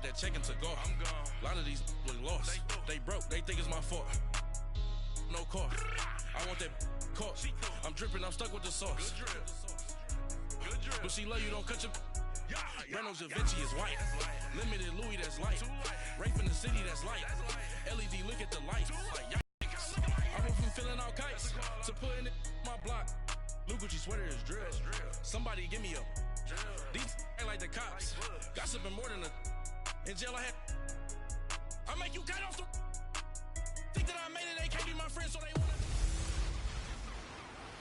that checking to go. I'm gone. A lot of these was lost. They broke. They think it's my fault. No cost. I want that caught. I'm dripping. I'm stuck with the sauce. Good drip. But she love you. Don't cut your. Reynolds Da Vinci is white. Limited Louis, that's light. Rape in the city, that's light. LED, look at the lights. I went from filling out kites to putting it in my block. Blue Gucci sweater is drill. Somebody give me a. These ain't like the cops. Gossiping more than a. In jail I had. I make you cut off the. Think that I made it, they can't be my friends, so they wanna.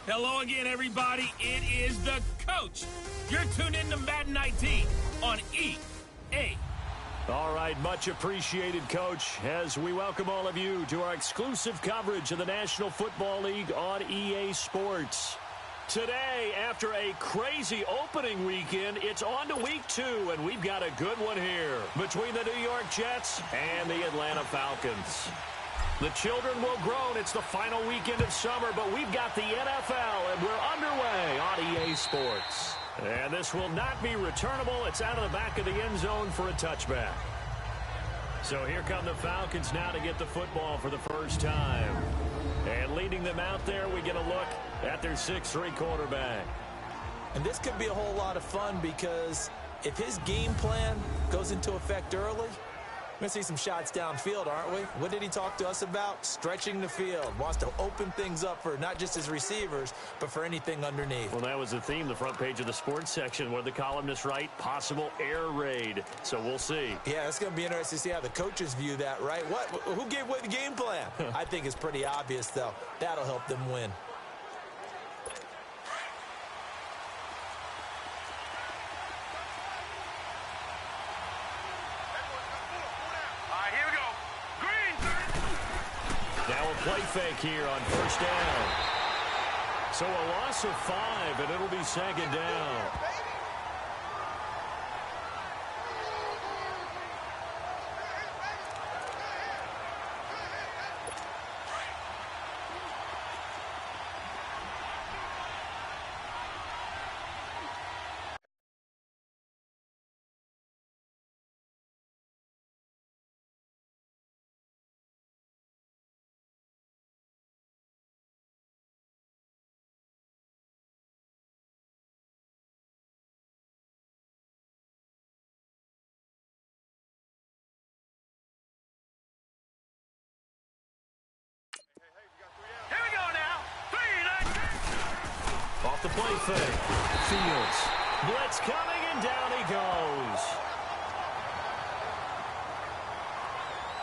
Hello again, everybody. It is the coach. You're tuned in to Madden 19 on EA. All right, much appreciated, Coach, as we welcome all of you to our exclusive coverage of the National Football League on EA Sports. Today, after a crazy opening weekend, it's on to week 2, and we've got a good one here between the New York Jets and the Atlanta Falcons. The children will grow. It's the final weekend of summer, but we've got the NFL, and we're underway on EA Sports. And this will not be returnable. It's out of the back of the end zone for a touchback. So here come the Falcons now to get the football for the first time. And leading them out there, we get a look at their 6'3" quarterback. And this could be a whole lot of fun because if his game plan goes into effect early, we're going to see some shots downfield, aren't we? What did he talk to us about? Stretching the field. Wants to open things up for not just his receivers, but for anything underneath. Well, that was the theme, the front page of the sports section, where the columnists write, possible air raid. So we'll see. Yeah, it's going to be interesting to see how the coaches view that, right? Who gave away the game plan? I think it's pretty obvious, though. That'll help them win. Play fake here on first down. So a loss of 5, and it'll be second down. Off the play fake. Fields. Blitz coming, and down he goes.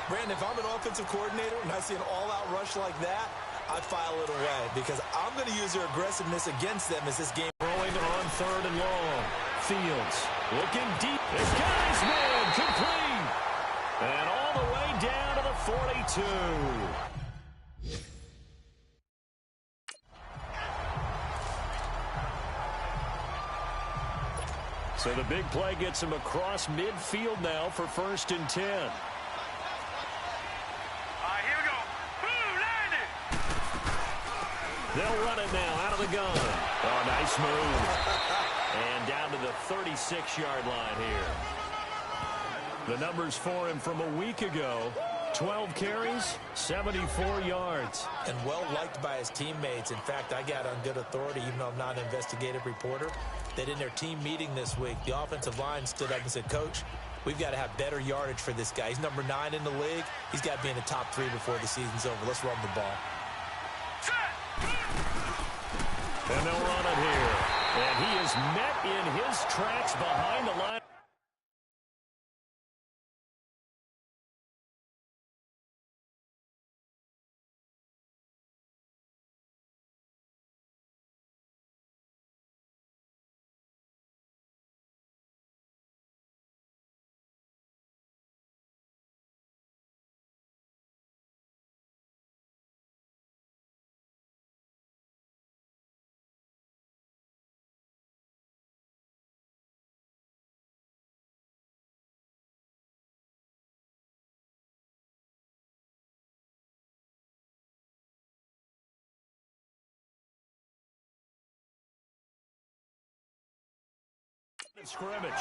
Brandon, if I'm an offensive coordinator and I see an all-out rush like that, I'd file it away because I'm going to use their aggressiveness against them as this game. Throwing on 3rd and long. Fields looking deep. This guy's man complete. And all the way down to the 42. So the big play gets him across midfield now for 1st and 10. Here we go. Boom, landed. They'll run it now out of the gun. Oh, nice move. And down to the 36-yard line here. The numbers for him from a week ago. 12 carries, 74 yards. And well-liked by his teammates. In fact, I got on good authority, even though I'm not an investigative reporter, that in their team meeting this week, the offensive line stood up and said, Coach, we've got to have better yardage for this guy. He's number 9 in the league. He's got to be in the top 3 before the season's over. Let's run the ball. And they'll run it here. And he is met in his tracks behind the line. Scrimmage.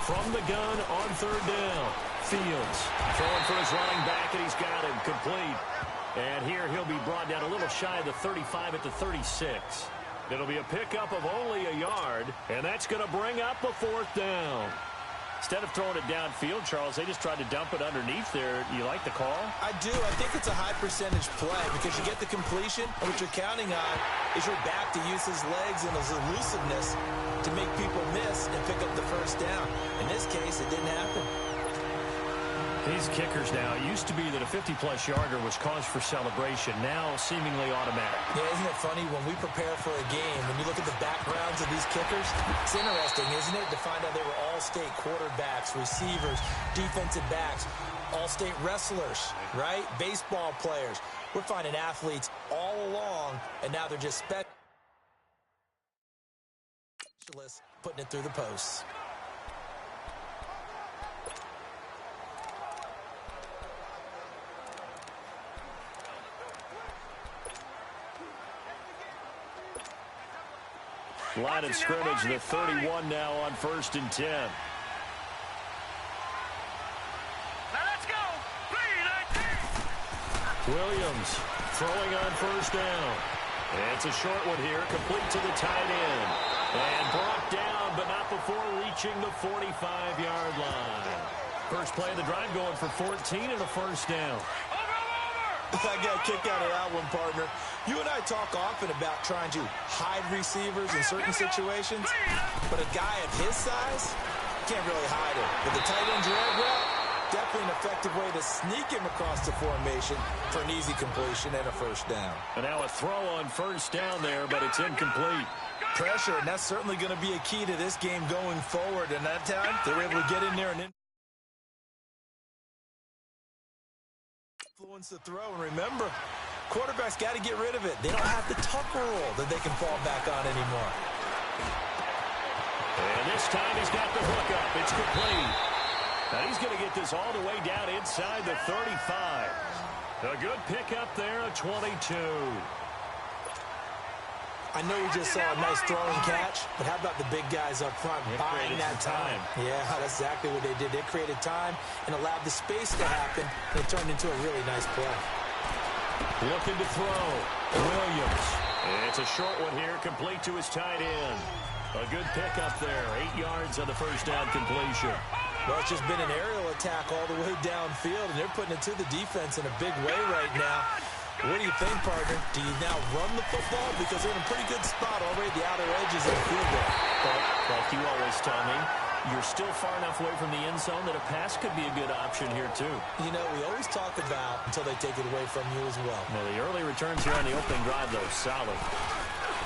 from the gun on third down. Fields throwing for his running back, and he's got him complete. And here he'll be brought down a little shy of the 35 at the 36. It'll be a pickup of only a yard, and that's going to bring up a fourth down. Instead of throwing it downfield, Charles, they just tried to dump it underneath there. You like the call? I do. I think it's a high-percentage play because you get the completion, and what you're counting on is your back to use his legs and his elusiveness to make people miss and pick up the first down. In this case, it didn't happen. These kickers now, it used to be that a 50-plus yarder was cause for celebration, now seemingly automatic. Yeah, isn't it funny when we prepare for a game, when you look at the backgrounds of these kickers, it's interesting, isn't it, to find out they were all-state quarterbacks, receivers, defensive backs, all-state wrestlers, right? Baseball players. We're finding athletes all along, and now they're just specialists putting it through the posts. Line of scrimmage, the 31 now on 1st and 10. Now let's go. Williams throwing on 1st down. It's a short one here, complete to the tight end. And brought down, but not before reaching the 45-yard line. First play of the drive going for 14 and a first down. I got a kick out of that one, partner. You and I talk often about trying to hide receivers in certain situations, but a guy of his size can't really hide him. With the tight end drag route, definitely an effective way to sneak him across the formation for an easy completion and a first down. And now a throw on 1st down there, but it's incomplete. Pressure, and that's certainly going to be a key to this game going forward. And that time, they were able to get in there and influence the throw. And remember, quarterbacks got to get rid of it. They don't have the tucker roll that they can fall back on anymore. And this time he's got the hook up. It's complete. Now he's going to get this all the way down inside the 35. A good pickup there, a 22. I know we just saw a nice throwing catch, but how about the big guys up front buying that time? Yeah, that's exactly what they did. They created time and allowed the space to happen, and it turned into a really nice play. Looking to throw. Williams. It's a short one here, complete to his tight end. A good pickup there, 8 yards on the first down completion. Well, it's just been an aerial attack all the way downfield, and they're putting it to the defense in a big way right now. What do you think, partner? Do you now run the football? Because they're in a pretty good spot already at the outer edges of the field goal. But like you always tell me, you're still far enough away from the end zone that a pass could be a good option here, too. You know, we always talk about until they take it away from you as well. Well, the early returns here on the opening drive, though, solid.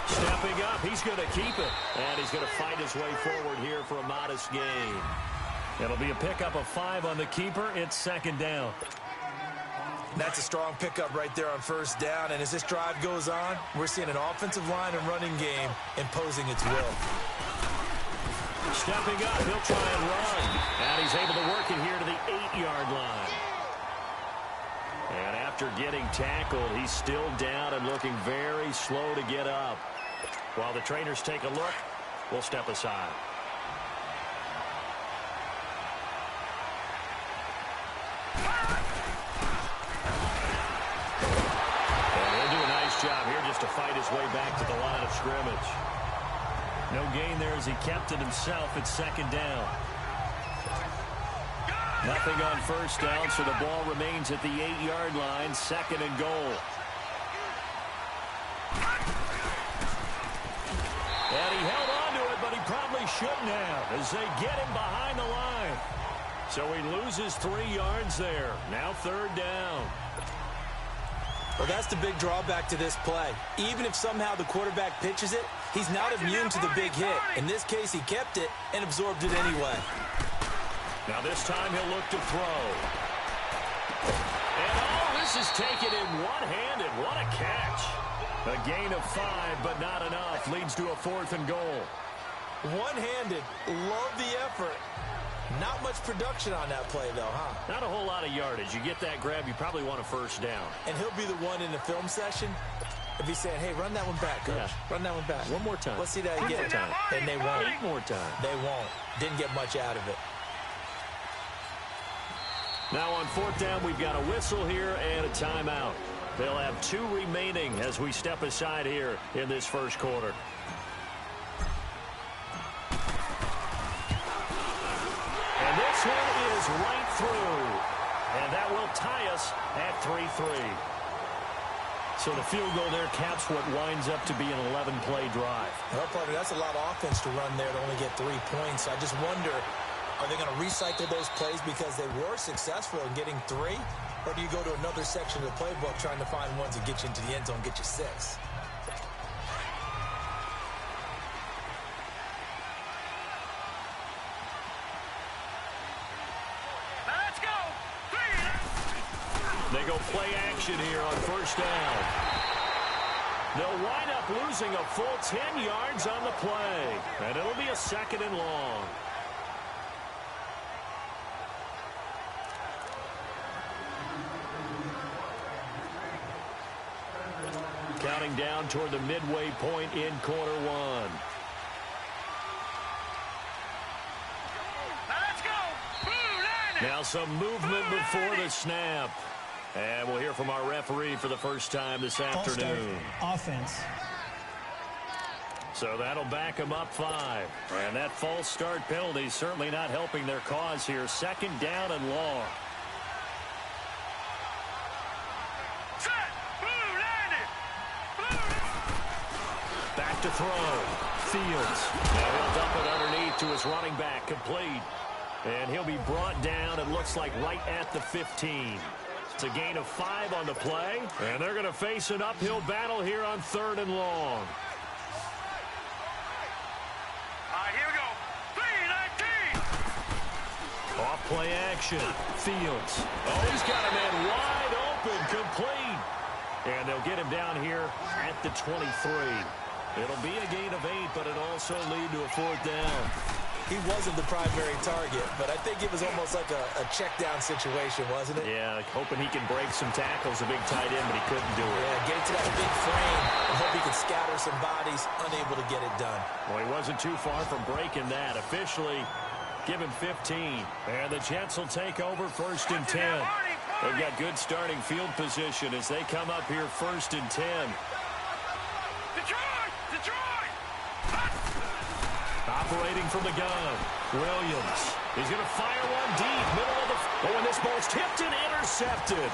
Stepping up, he's going to keep it. And he's going to fight his way forward here for a modest gain. It'll be a pickup of 5 on the keeper. It's 2nd down. That's a strong pickup right there on 1st down. And as this drive goes on, we're seeing an offensive line and running game imposing its will. Stepping up, he'll try and run. And he's able to work it here to the 8-yard line. And after getting tackled, he's still down and looking very slow to get up. While the trainers take a look, we'll step aside. Job here just to fight his way back to the line of scrimmage. No gain there as he kept it himself. It's 2nd down. Nothing on 1st down, so the ball remains at the 8-yard line. 2nd and goal. And he held on to it, but he probably shouldn't have as they get him behind the line. So he loses 3 yards there. Now 3rd down. Well, that's the big drawback to this play. Even if somehow the quarterback pitches it, he's not immune to the big hit. In this case, he kept it and absorbed it anyway. Now this time he'll look to throw. And all this is taken in one-handed. What a catch. A gain of 5, but not enough. Leads to a 4th and goal. One-handed. Love the effort. Not much production on that play, though, huh? Not a whole lot of yardage. You get that grab, you probably want a 1st down. And he'll be the one in the film session if he's saying, hey, run that one back, coach. Yeah. Run that one back. One more time. Let's see that again. One more time. And they won't. 8 more times. They won't. Didn't get much out of it. Now on 4th down, we've got a whistle here and a timeout. They'll have 2 remaining as we step aside here in this first quarter. And this one is right through. And that will tie us at 3-3. So the field goal there caps what winds up to be an 11-play drive. Well, partner, that's a lot of offense to run there to only get 3 points. I just wonder, are they going to recycle those plays because they were successful in getting 3? Or do you go to another section of the playbook trying to find ones that get you into the end zone, get you 6? Let's go. They go play action here on 1st down. They'll wind up losing a full 10 yards on the play. And it'll be a 2nd and long. Counting down toward the midway point in quarter 1. Let's go. Now some movement before the snap. And we'll hear from our referee for the first time this afternoon. Offense. So that'll back them up 5. And that false start penalty certainly not helping their cause here. 2nd down and long. Back to throw. Fields. Now he'll dump it underneath to his running back. Complete. And he'll be brought down, it looks like, right at the 15. It's a gain of 5 on the play. And they're going to face an uphill battle here on 3rd and long. Here we go. 3-19. Off play action. Fields. Oh, he's got a man wide open. Complete. And they'll get him down here at the 23. It'll be a gain of 8, but it'll also lead to a 4th down. He wasn't the primary target, but I think it was almost like a check down situation, wasn't it? Yeah, hoping he can break some tackles, a big tight end, but he couldn't do it. Yeah, get to that big frame and hope he could scatter some bodies, unable to get it done. Well, he wasn't too far from breaking that. Officially given 15. And the Jets will take over 1st and 10. They've got good starting field position as they come up here 1st and 10. Detroit! Operating from the gun. Williams. He's going to fire one deep. Middle of the... Oh, and this ball's tipped and intercepted.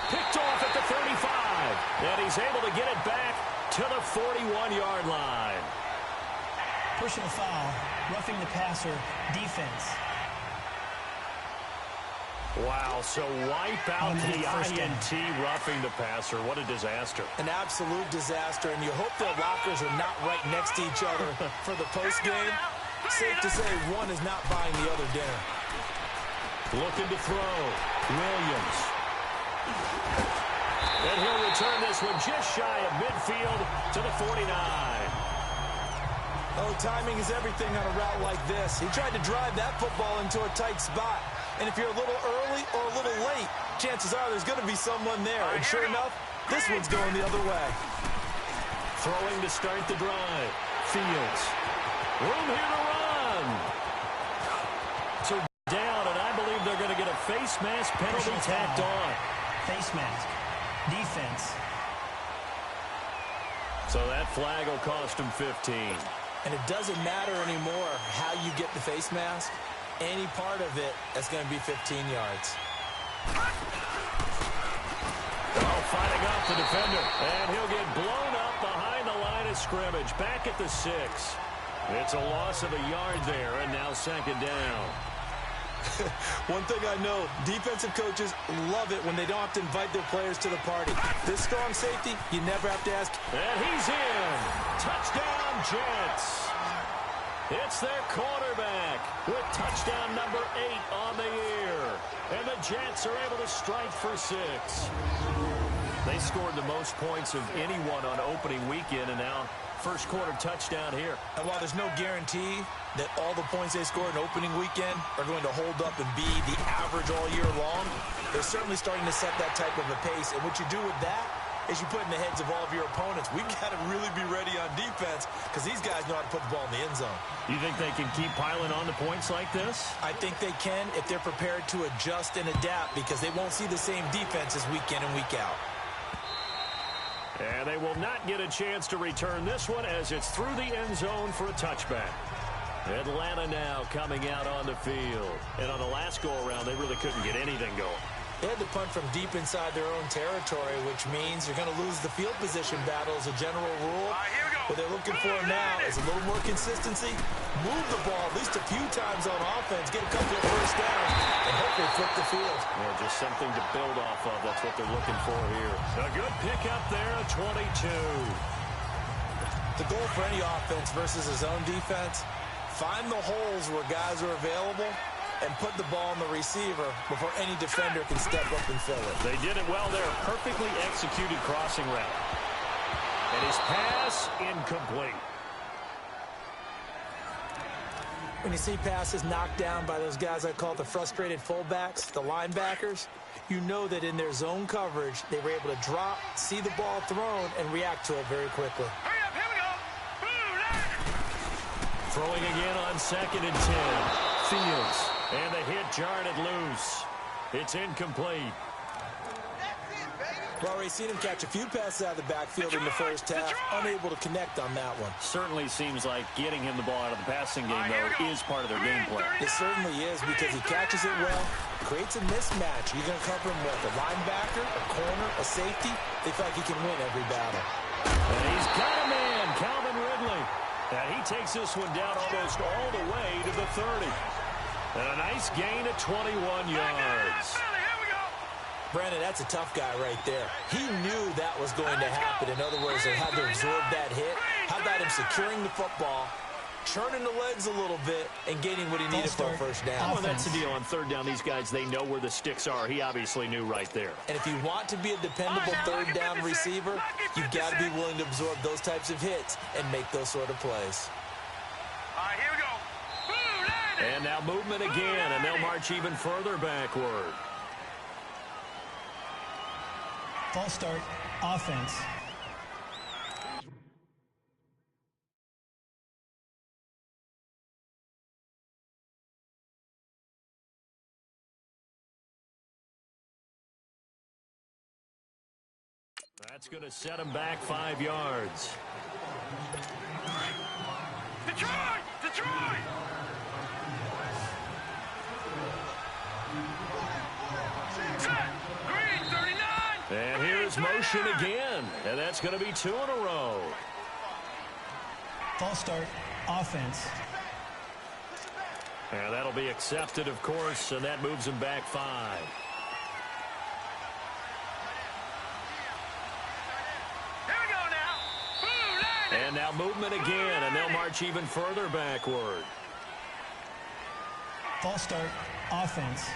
Picked off at the 35. And he's able to get it back to the 41-yard line. Personal foul. Roughing the passer. Defense. Wow, so wipe out the INT, roughing the passer. What a disaster. An absolute disaster, and you hope their lockers are not right next to each other for the postgame. Safe to say one is not buying the other dinner. Looking to throw. Williams. And he'll return this one just shy of midfield to the 49. Oh, timing is everything on a route like this. He tried to drive that football into a tight spot. And if you're a little early or a little late, chances are there's going to be someone there. And sure enough, this one's going the other way. Throwing to start the drive. Fields. Room here to run. So down, and I believe they're going to get a face mask penalty tacked on. Face mask. Defense. So that flag will cost him 15. And it doesn't matter anymore how you get the face mask. Any part of it, that's going to be 15 yards. Oh, fighting off the defender. And he'll get blown up behind the line of scrimmage. Back at the 6. It's a loss of a yard there, and now 2nd down. One thing I know, defensive coaches love it when they don't have to invite their players to the party. This strong safety, you never have to ask. And he's in. Touchdown, Jets. It's their quarterback with touchdown number 8 on the year. And the Jets are able to strike for 6. They scored the most points of anyone on opening weekend, and now first quarter touchdown here. And while there's no guarantee that all the points they score in opening weekend are going to hold up and be the average all year long, they're certainly starting to set that type of a pace. And what you do with that is you put in the heads of all of your opponents. We've got to really be ready on defense because these guys know how to put the ball in the end zone. You think they can keep piling on the points like this? I think they can if they're prepared to adjust and adapt because they won't see the same defenses week in and week out. And they will not get a chance to return this one as it's through the end zone for a touchback. Atlanta now coming out on the field. And on the last go-around, they really couldn't get anything going. They had to punt from deep inside their own territory, which means you're going to lose the field position battle as a general rule. What they're looking for now is a little more consistency, move the ball at least a few times on offense, get a couple of first downs, and hopefully flip the field. Yeah, just something to build off of. That's what they're looking for here. A good pickup there at 22. The goal for any offense versus a zone defense, find the holes where guys are available and put the ball on the receiver before any defender can step up and fill it. They did it well there. Perfectly executed crossing route. And his pass incomplete. When you see passes knocked down by those guys I call the frustrated fullbacks, the linebackers, you know that in their zone coverage, they were able to drop, see the ball thrown, and react to it very quickly. Hurry up, here we go. Throwing again on 2nd and 10. Fields. And the hit jarred it loose. It's incomplete. We've already seen him catch a few passes out of the backfield in the first half, unable to connect on that one. Certainly seems like getting him the ball out of the passing game, though, is part of their game plan. It certainly is because he catches it well, creates a mismatch. You're going to cover him with a linebacker, a corner, a safety. They feel like he can win every battle. And he's got a man, Calvin Ridley. And he takes this one down almost all the way to the 30. And a nice gain of 21 yards. Brandon, that's a tough guy right there. He knew that was going to happen. In other words, they had to absorb that hit. How about him securing the football, churning the legs a little bit, and getting what he needed for a first down? Well, that's the deal. On 3rd down, these guys, they know where the sticks are. He obviously knew right there. And if you want to be a dependable 3rd down receiver, you've got to be willing to absorb those types of hits and make those sort of plays. All right, here we go. And now movement again, and they'll march even further backward. False start, offense. That's going to set him back 5 yards. Detroit! Detroit! Set! Green, 39! And here's motion again, and that's going to be 2 in a row. False start, offense. And that'll be accepted, of course, and that moves him back 5. Here we go now! And now movement again, and they'll march even further backward. False start, offense.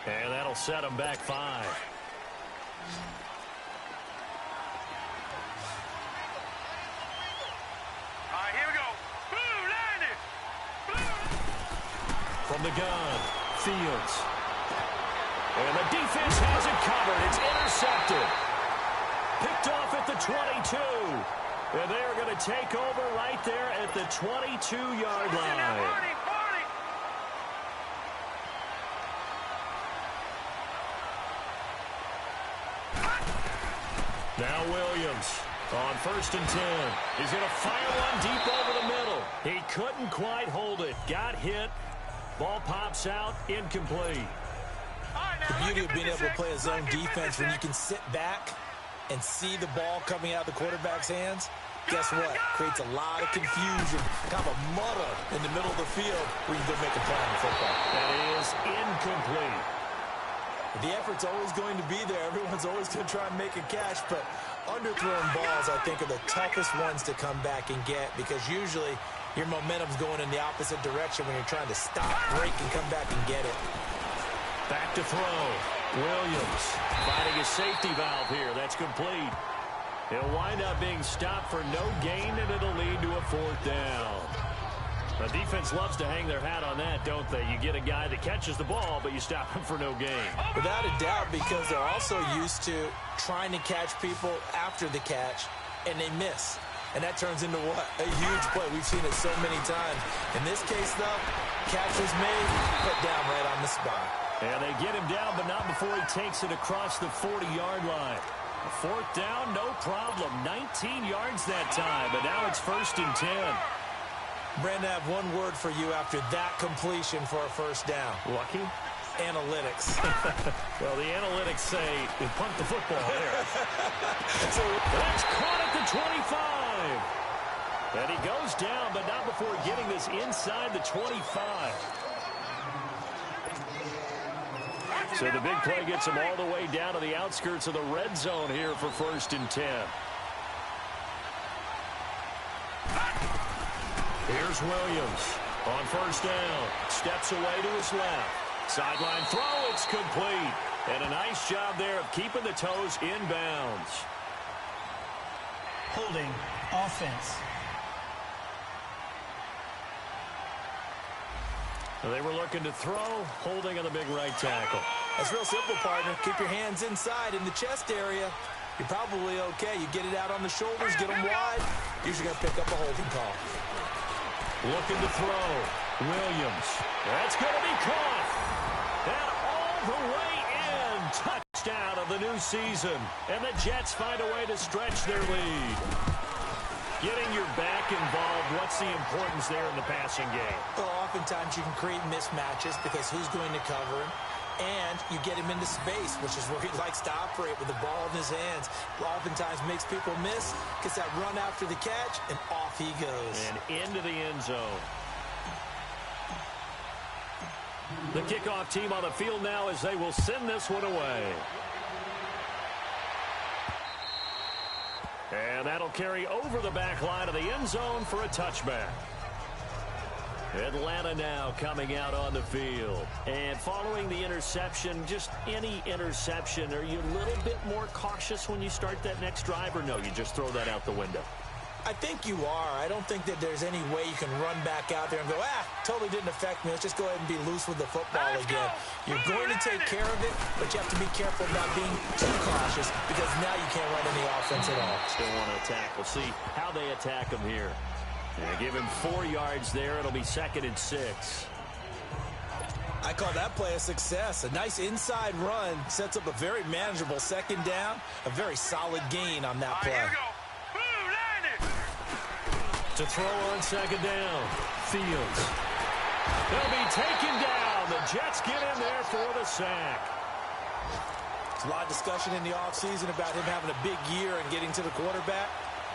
And that'll set him back 5. All right, here we go. Blue, landed! From the gun, Fields. And the defense has it covered. It's intercepted. Picked off at the 22. And they're going to take over right there at the 22-yard line. Now Williams on 1st and 10. He's going to fire one deep over the middle. He couldn't quite hold it. Got hit. Ball pops out. Incomplete. The beauty of being able to play a zone defense when you can sit back and see the ball coming out of the quarterback's hands, guess what? Creates a lot of confusion, kind of a muddle in the middle of the field where you can go make a play on the football. That is incomplete. The effort's always going to be there. Everyone's always going to try and make a catch, but underthrown balls, I think, are the toughest ones to come back and get because usually your momentum's going in the opposite direction when you're trying to stop, break, and come back and get it. Back to throw. Williams finding a safety valve here. That's complete. He'll wind up being stopped for no gain, and it'll lead to a 4th down. The defense loves to hang their hat on that, don't they? You get a guy that catches the ball, but you stop him for no gain. Without a doubt, because they're also used to trying to catch people after the catch, and they miss. And that turns into what? A huge play. We've seen it so many times. In this case, though, catch was made, put down right on the spot. And they get him down, but not before he takes it across the 40-yard line. Fourth down, no problem. 19 yards that time, but now it's 1st and 10. Brandon, I have one word for you after that completion for a first down. Lucky? Analytics. Well, the analytics say we punt the football there. So that's caught at the 25. And he goes down, but not before getting this inside the 25. So the big play gets him all the way down to the outskirts of the red zone here for 1st and 10. Here's Williams on 1st down. Steps away to his left. Sideline throw, it's complete. And a nice job there of keeping the toes in bounds. Holding offense. They were looking to throw, holding on the big right tackle. That's real simple, partner. Keep your hands inside in the chest area. You're probably okay. You get it out on the shoulders, get them wide. Usually going to pick up a holding call. Looking to throw. Williams. That's going to be caught. And all the way in. Touchdown of the new season. And the Jets find a way to stretch their lead. Getting your back involved, what's the importance there in the passing game? Well, oftentimes you can create mismatches because who's going to cover him? And you get him into space, which is where he likes to operate with the ball in his hands. Oftentimes makes people miss, gets that run after the catch, and off he goes. And into the end zone. The kickoff team on the field now as they will send this one away. And that'll carry over the back line of the end zone for a touchback. Atlanta now coming out on the field. And following the interception, just any interception, are you a little bit more cautious when you start that next drive, or no, you just throw that out the window? I think you are. I don't think that there's any way you can run back out there and go, totally didn't affect me. Let's just go ahead and be loose with the football again. You're going to take care of it, but you have to be careful about being too cautious because now you can't run any offense at all. Still want to attack. We'll see how they attack him here. And give him 4 yards there. It'll be 2nd and 6. I call that play a success. A nice inside run sets up a very manageable 2nd down. A very solid gain on that play. Here we go. Boom, line it. To throw on 2nd down. Fields. They'll be taken down. The Jets get in there for the sack. There's a lot of discussion in the offseason about him having a big year and getting to the quarterback.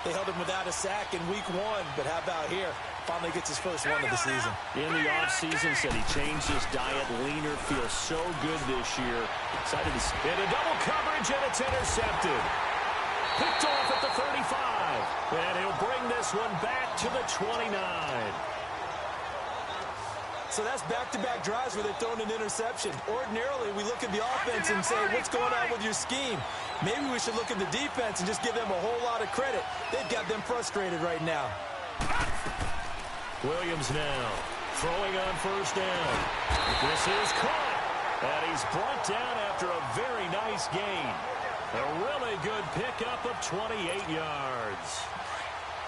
They held him without a sack in week 1, but how about here? Finally gets his first one of the season. In the offseason, said he changed his diet, leaner, feels so good this year. Excited to see. In a double coverage, and it's intercepted. Picked off at the 35. And he'll bring this one back to the 29. So that's back-to-back drives where they've thrown an interception. Ordinarily, we look at the offense and say, what's going on with your scheme? Maybe we should look at the defense and just give them a whole lot of credit. They've got them frustrated right now. Williams now throwing on 1st down. This is caught. And he's brought down after a very nice gain. A really good pickup of 28 yards.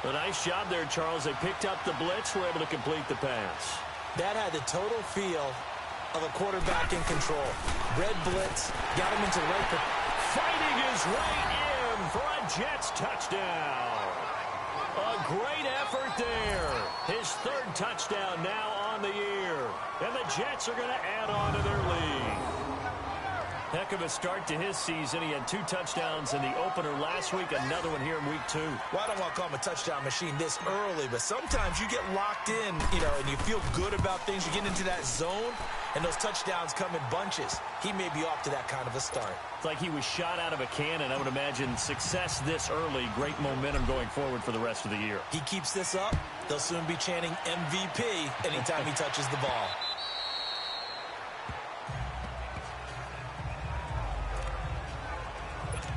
A nice job there, Charles. They picked up the blitz, were able to complete the pass. That had the total feel of a quarterback in control. Red blitz, got him into right. Fighting his way in for a Jets touchdown. A great effort there. His 3rd touchdown now on the year. And the Jets are going to add on to their lead. Heck of a start to his season. He had 2 touchdowns in the opener last week, another one here in week 2. Well, I don't want to call him a touchdown machine this early, but sometimes you get locked in, and you feel good about things. You get into that zone, and those touchdowns come in bunches. He may be off to that kind of a start. It's like he was shot out of a cannon. I would imagine success this early, great momentum going forward for the rest of the year. He keeps this up, they'll soon be chanting MVP anytime he touches the ball.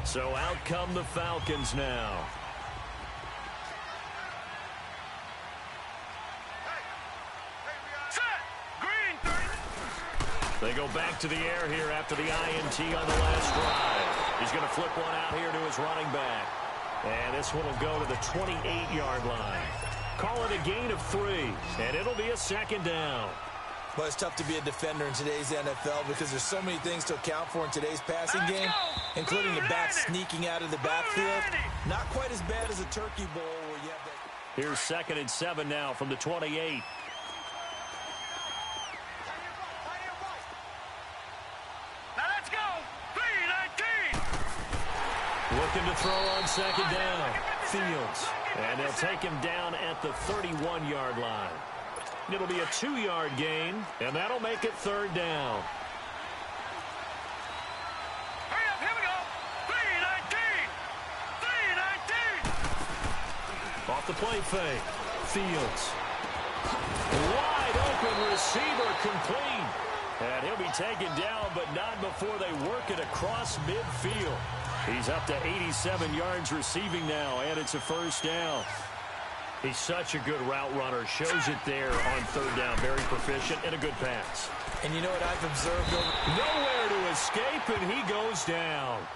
So out come the Falcons now. They go back to the air here after the INT on the last drive. He's going to flip one out here to his running back. And this one will go to the 28-yard line. Call it a gain of 3, and it'll be a second down. Well, it's tough to be a defender in today's NFL because there's so many things to account for in today's passing game, including the back sneaking out of the backfield. Not quite as bad as a turkey bowl where you have that. Here's 2nd and 7 now from the 28. Looking to throw on 2nd down. Fields. And they'll take him down at the 31-yard line. It'll be a 2-yard gain, and that'll make it 3rd down. Hurry up, here we go. 3-19. Off the play fake. Fields. Wide open receiver complete. And he'll be taken down, but not before they work it across midfield. He's up to 87 yards receiving now, and it's a 1st down. He's such a good route runner. Shows it there on 3rd down. Very proficient and a good pass. And you know what I've observed? Nowhere to escape, and he goes down.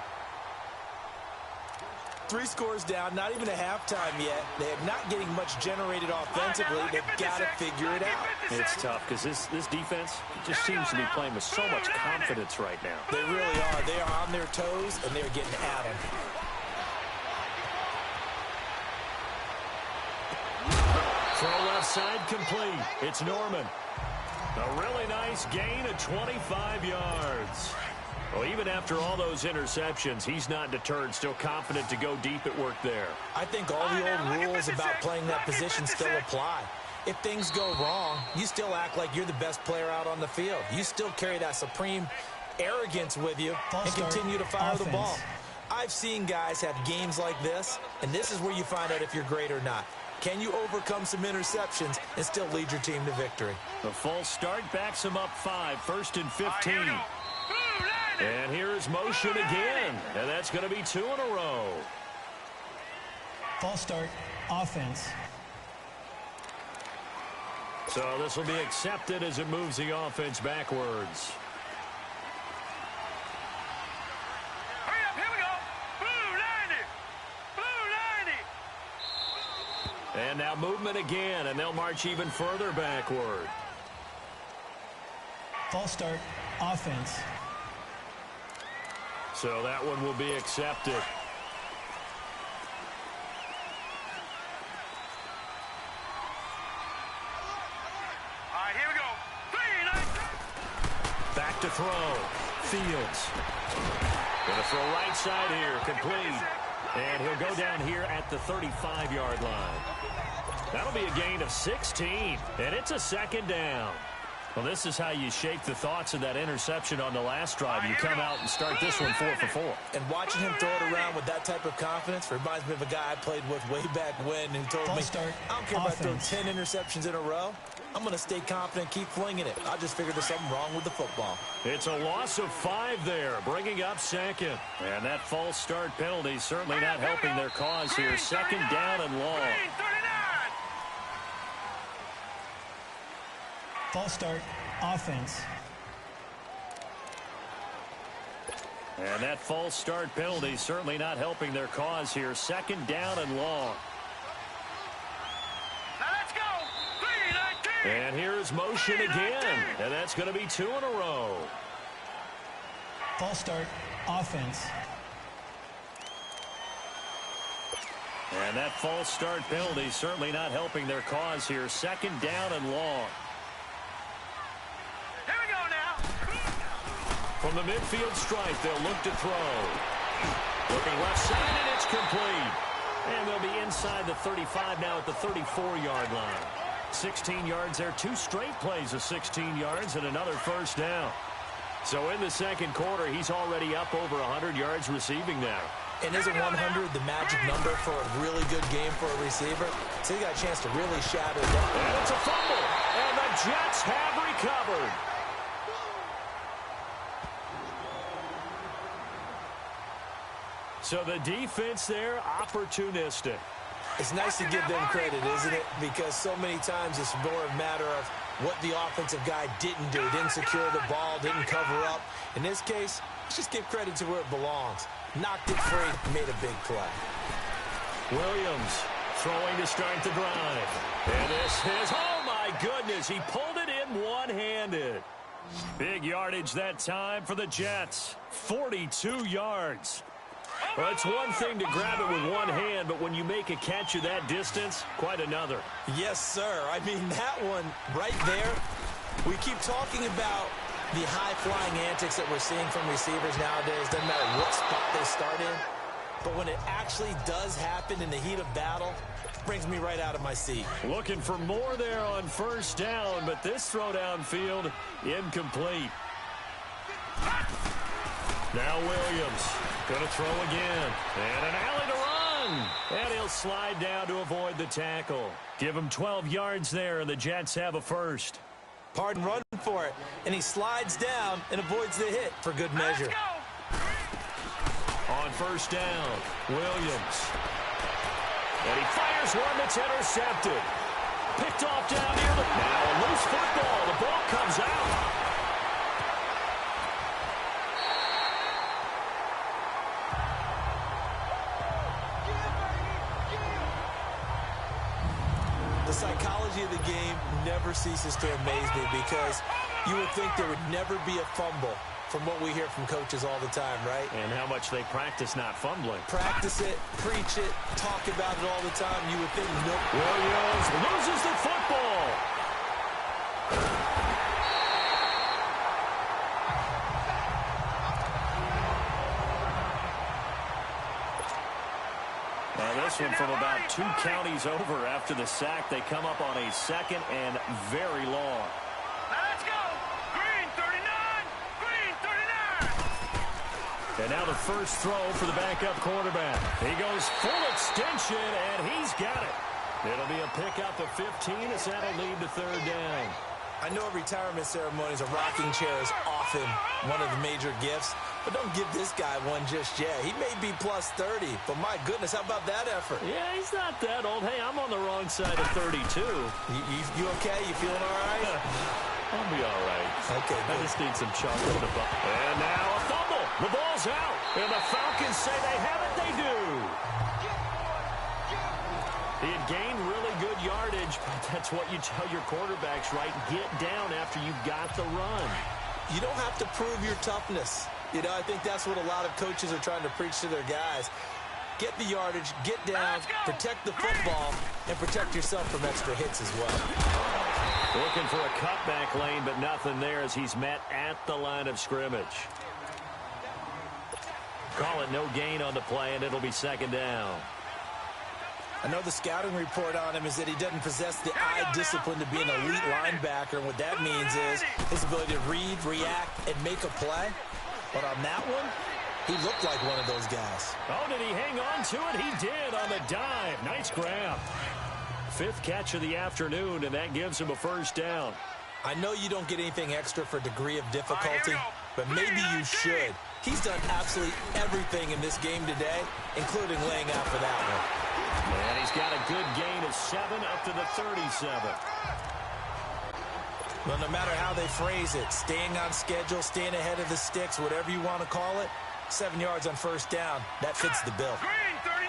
3 scores down, not even a halftime yet. They're not getting much generated offensively. They've got to figure it out. It's tough because this defense just seems to be playing with so much confidence right now. They really are. They are on their toes, and they're getting at them. Throw left side complete. It's Norman. A really nice gain of 25 yards. Well, even after all those interceptions, he's not deterred, still confident to go deep at work there. I think all the old rules about playing that position still apply. If things go wrong, you still act like you're the best player out on the field. You still carry that supreme arrogance with you and continue to fire the ball. I've seen guys have games like this, and this is where you find out if you're great or not. Can you overcome some interceptions and still lead your team to victory? The false start backs him up 5, 1st and 15. And here's motion again, and that's going to be 2 in a row. False start, offense. So this will be accepted as it moves the offense backwards. Hurry up, here we go. Blue 90. And now movement again, and they'll march even further backward. False start, offense. So that one will be accepted. All right, here we go. 3-19. Back to throw. Fields. Going to throw right side here, complete. And he'll go down here at the 35-yard line. That'll be a gain of 16, and it's a 2nd down. Well, this is how you shake the thoughts of that interception on the last drive. You come out and start this one 4 for 4. And watching him throw it around with that type of confidence reminds me of a guy I played with way back when who told me, I don't care if I throw 10 interceptions in a row. I'm going to stay confident, keep flinging it. I just figured there's something wrong with the football. It's a loss of 5 there, bringing up 2nd. And that false start penalty certainly not helping their cause here. 2nd down and long. False start, offense. And that false start penalty certainly not helping their cause here. 2nd down and long. Now let's go. 3-19. And here's motion again. And that's going to be 2 in a row. False start, offense. And that false start penalty certainly not helping their cause here. 2nd down and long. From the midfield stripe, they'll look to throw. Looking left side, and it's complete. And they'll be inside the 35 now at the 34-yard line. 16 yards there, 2 straight plays of 16 yards and another 1st down. So in the 2nd quarter, he's already up over 100 yards receiving now. And isn't 100 the magic number for a really good game for a receiver? So he got a chance to really shatter that. And it's a fumble. And the Jets have recovered. So the defense there, opportunistic. It's nice to give them credit, isn't it? Because so many times it's more a matter of what the offensive guy didn't do. Didn't secure the ball, didn't cover up. In this case, let's just give credit to where it belongs. Knocked it free, made a big play. Williams throwing to start the drive. And this is, oh my goodness, he pulled it in one-handed. Big yardage that time for the Jets. 42 yards. Well, it's one thing to grab it with one hand, but when you make a catch of that distance, quite another. Yes, sir. I mean, that one right there, we keep talking about the high-flying antics that we're seeing from receivers nowadays. Doesn't matter what spot they start in. But when it actually does happen in the heat of battle, it brings me right out of my seat. Looking for more there on first down, but this throw downfield incomplete. Now Williams going to throw again. And an alley to run. And he'll slide down to avoid the tackle. Give him 12 yards there, and the Jets have a first. Pardon run for it. And he slides down and avoids the hit for good measure. On first down, Williams. And he fires one that's intercepted. Picked off down near the... Now a loose football. The ball comes out. The psychology of the game never ceases to amaze me because you would think there would never be a fumble from what we hear from coaches all the time, right? And how much they practice not fumbling. Practice it, preach it, talk about it all the time. You would think, nope. Williams loses the football. Now this one from about 2 counties over after the sack. They come up on a second and very long. Let's go. Green 39. Green 39. And now the first throw for the backup quarterback. He goes full extension, and he's got it. It'll be a pickup of 15 as that'll lead to third down. I know at retirement ceremonies, a rocking chair is often one of the major gifts, but don't give this guy one just yet. He may be plus 30, but my goodness, how about that effort? Yeah, he's not that old. Hey, I'm on the wrong side of 32. You okay? You feeling all right? I'll be all right. Okay, I good. just need some chocolate in the butt. And now a fumble. The ball's out. And the Falcons say they have it. They do. He had gained really good yardage, but that's what you tell your quarterbacks, right? Get down after you've got the run. You don't have to prove your toughness. You know, I think that's what a lot of coaches are trying to preach to their guys. Get the yardage, get down, protect the football, and protect yourself from extra hits as well. Looking for a cutback lane, but nothing there as he's met at the line of scrimmage. Call it no gain on the play, and it'll be second down. I know the scouting report on him is that he doesn't possess the eye discipline to be an elite linebacker. And what that means is his ability to read, react, and make a play. But on that one, he looked like one of those guys. Oh, did he hang on to it? He did on the dive. Nice grab. 5th catch of the afternoon, and that gives him a first down. I know you don't get anything extra for degree of difficulty, but maybe you should. He's done absolutely everything in this game today, including laying out for that one. And he's got a good gain of 7 up to the 37. Well, no matter how they phrase it, staying on schedule, staying ahead of the sticks, whatever you want to call it, 7 yards on first down, that fits the bill. Green 39.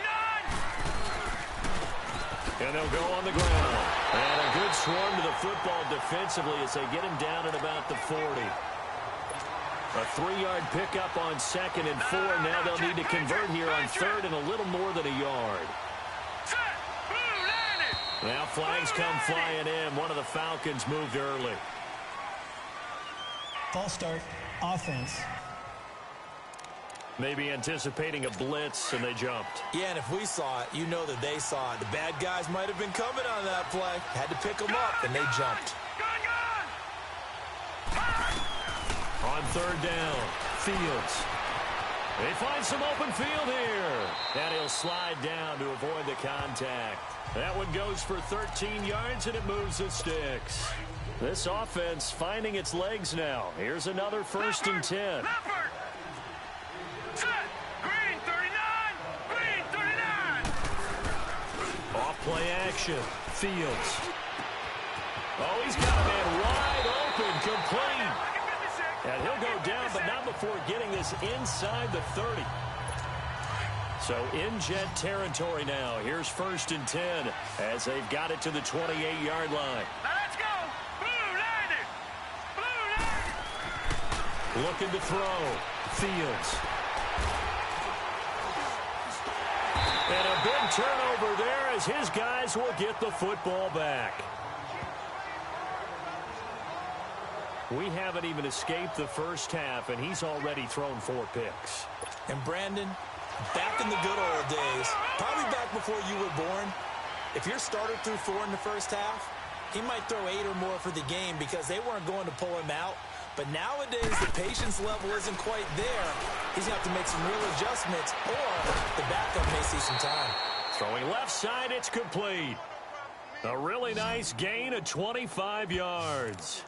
And they'll go on the ground. And a good swarm to the football defensively as they get him down at about the 40. A 3-yard pickup on 2nd and 4. Now they'll need to convert here on 3rd and a little more than a yard. Now flags come flying in. One of the Falcons moved early. False start, offense. Maybe anticipating a blitz, and they jumped. Yeah, and if we saw it, you know that they saw it. The bad guys might have been coming on that play. Had to pick them up, and they jumped. On 3rd down, Fields. They find some open field here. And he'll slide down to avoid the contact. That one goes for 13 yards, and it moves the sticks. This offense finding its legs now. Here's another 1st and 10. Green 39. Green 39. Off play action. Fields. Oh, he's got a man complete. And he'll go down, but not before getting this inside the 30. So in Jet territory now. Here's 1st and 10 as they've got it to the 28-yard line. Now let's go. Blue Lightning. Blue Lightning. Looking to throw. Fields. And a big turnover there as his guys will get the football back. We haven't even escaped the first half, and he's already thrown 4 picks. And Brandon, back in the good old days, probably back before you were born, if your starter threw 4 in the first half, he might throw 8 or more for the game because they weren't going to pull him out. But nowadays, the patience level isn't quite there. He's going to have to make some real adjustments, or the backup may see some time. Throwing left side, it's complete. A really nice gain of 25 yards.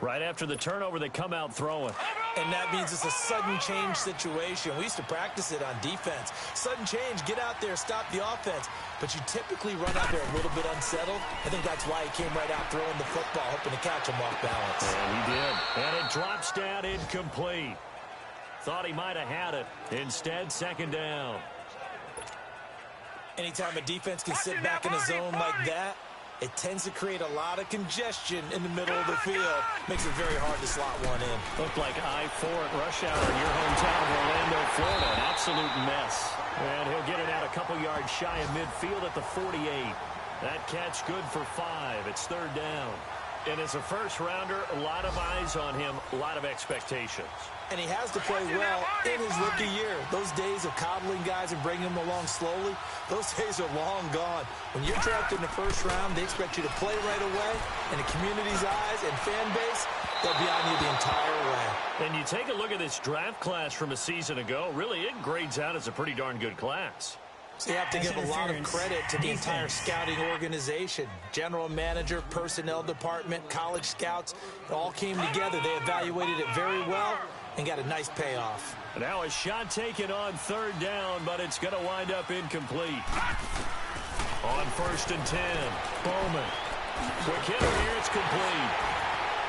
Right after the turnover, they come out throwing. And that means it's a sudden change situation. We used to practice it on defense. Sudden change, get out there, stop the offense. But you typically run out there a little bit unsettled. I think that's why he came right out throwing the football, hoping to catch him off balance. And he did. And it drops down incomplete. Thought he might have had it. Instead, 2nd down. Anytime a defense can sit back in a zone like that, it tends to create a lot of congestion in the middle of the field. Makes it very hard to slot one in. Looked like I-4 at rush hour in your hometown of Orlando, Florida. An absolute mess. And he'll get it out a couple yards shy of midfield at the 48. That catch good for 5. It's 3rd down. And as a first-rounder, a lot of eyes on him, a lot of expectations. And he has to play well in his rookie year. Those days of coddling guys and bringing them along slowly, those days are long gone. When you're drafted in the first round, they expect you to play right away. And the community's eyes and fan base, they'll be on you the entire way. And you take a look at this draft class from a season ago, really it grades out as a pretty darn good class. So you have to give a lot of credit to the entire scouting organization. General manager, personnel department, college scouts, it all came together. They evaluated it very well and got a nice payoff. Now a shot taken on 3rd down, but it's going to wind up incomplete. On 1st and 10, Bowman. Quick hitter here, it's complete.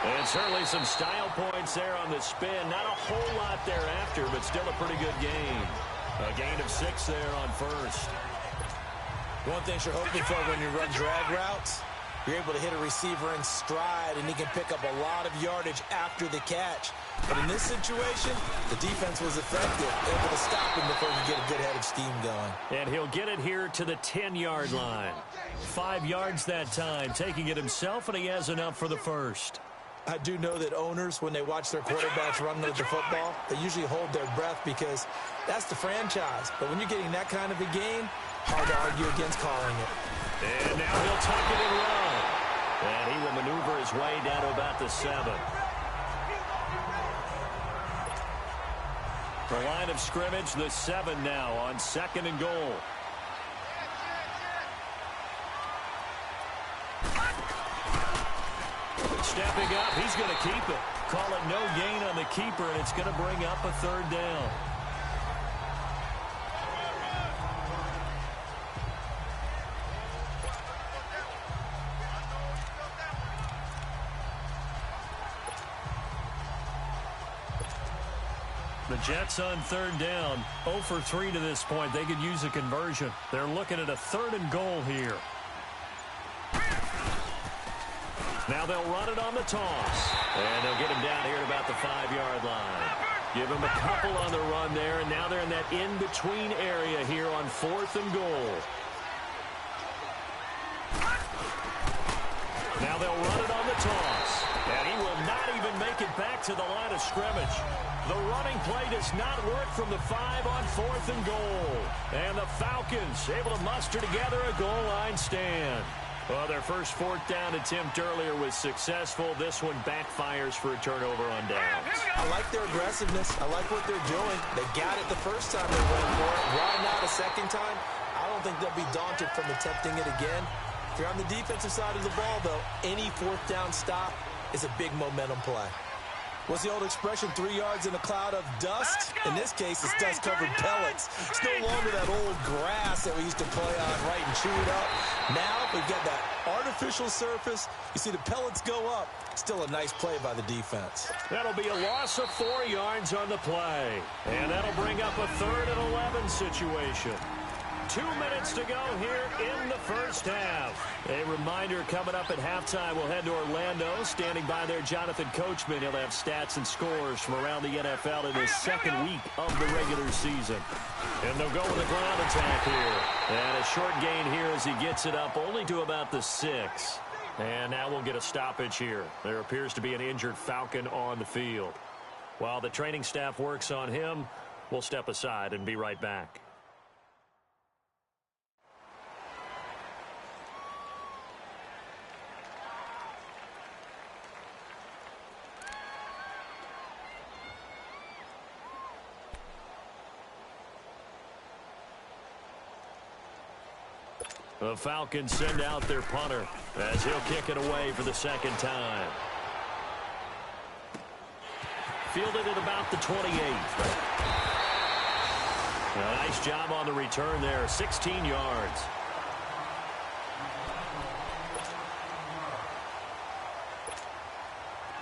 And certainly some style points there on the spin. Not a whole lot thereafter, but still a pretty good game. A gain of 6 there on 1st. One thing you're hoping for when you run drag routes, you're able to hit a receiver in stride, and he can pick up a lot of yardage after the catch. But in this situation, the defense was effective, able to stop him before you get a good head of steam going. And he'll get it here to the 10-yard line. 5 yards that time, taking it himself, and he has enough for the 1st. I do know that owners, when they watch their quarterbacks run with the football, they usually hold their breath because that's the franchise. But when you're getting that kind of a game, hard to argue against calling it. And now he'll tuck it and run. And he will maneuver his way down to about the 7. The line of scrimmage, the 7 now on 2nd and goal. Stepping up, he's going to keep it. Call it no gain on the keeper, and it's going to bring up a 3rd down. The Jets on 3rd down, 0 for 3 to this point. They could use a conversion. They're looking at a 3rd and goal here. Now they'll run it on the toss. And they'll get him down here at about the 5-yard line. Give him a couple on the run there, and now they're in that in-between area here on 4th and goal. Now they'll run it on the toss. And he will not even make it back to the line of scrimmage. The running play does not work from the 5 on 4th and goal. And the Falcons able to muster together a goal line stand. Well, their first 4th down attempt earlier was successful. This one backfires for a turnover on downs. I like their aggressiveness. I like what they're doing. They got it the first time they went for it. Why not a second time? I don't think they'll be daunted from attempting it again. If you're on the defensive side of the ball, though, any 4th down stop is a big momentum play. What's the old expression, 3 yards in a cloud of dust? In this case, it's dust-covered pellets. It's no longer that old grass that we used to play on, right, and chew it up. Now we've got that artificial surface. You see the pellets go up. Still a nice play by the defense. That'll be a loss of 4 yards on the play. And that'll bring up a 3rd and 11 situation. 2 minutes to go here in the first half. A reminder, coming up at halftime, we'll head to Orlando. Standing by there, Jonathan Coachman. He'll have stats and scores from around the NFL in his second week of the regular season. And they'll go with a ground attack here. And a short gain here as he gets it up only to about the 6. And now we'll get a stoppage here. There appears to be an injured Falcon on the field. While the training staff works on him, we'll step aside and be right back. The Falcons send out their punter as he'll kick it away for the second time. Fielded at about the 28. A nice job on the return there, 16 yards.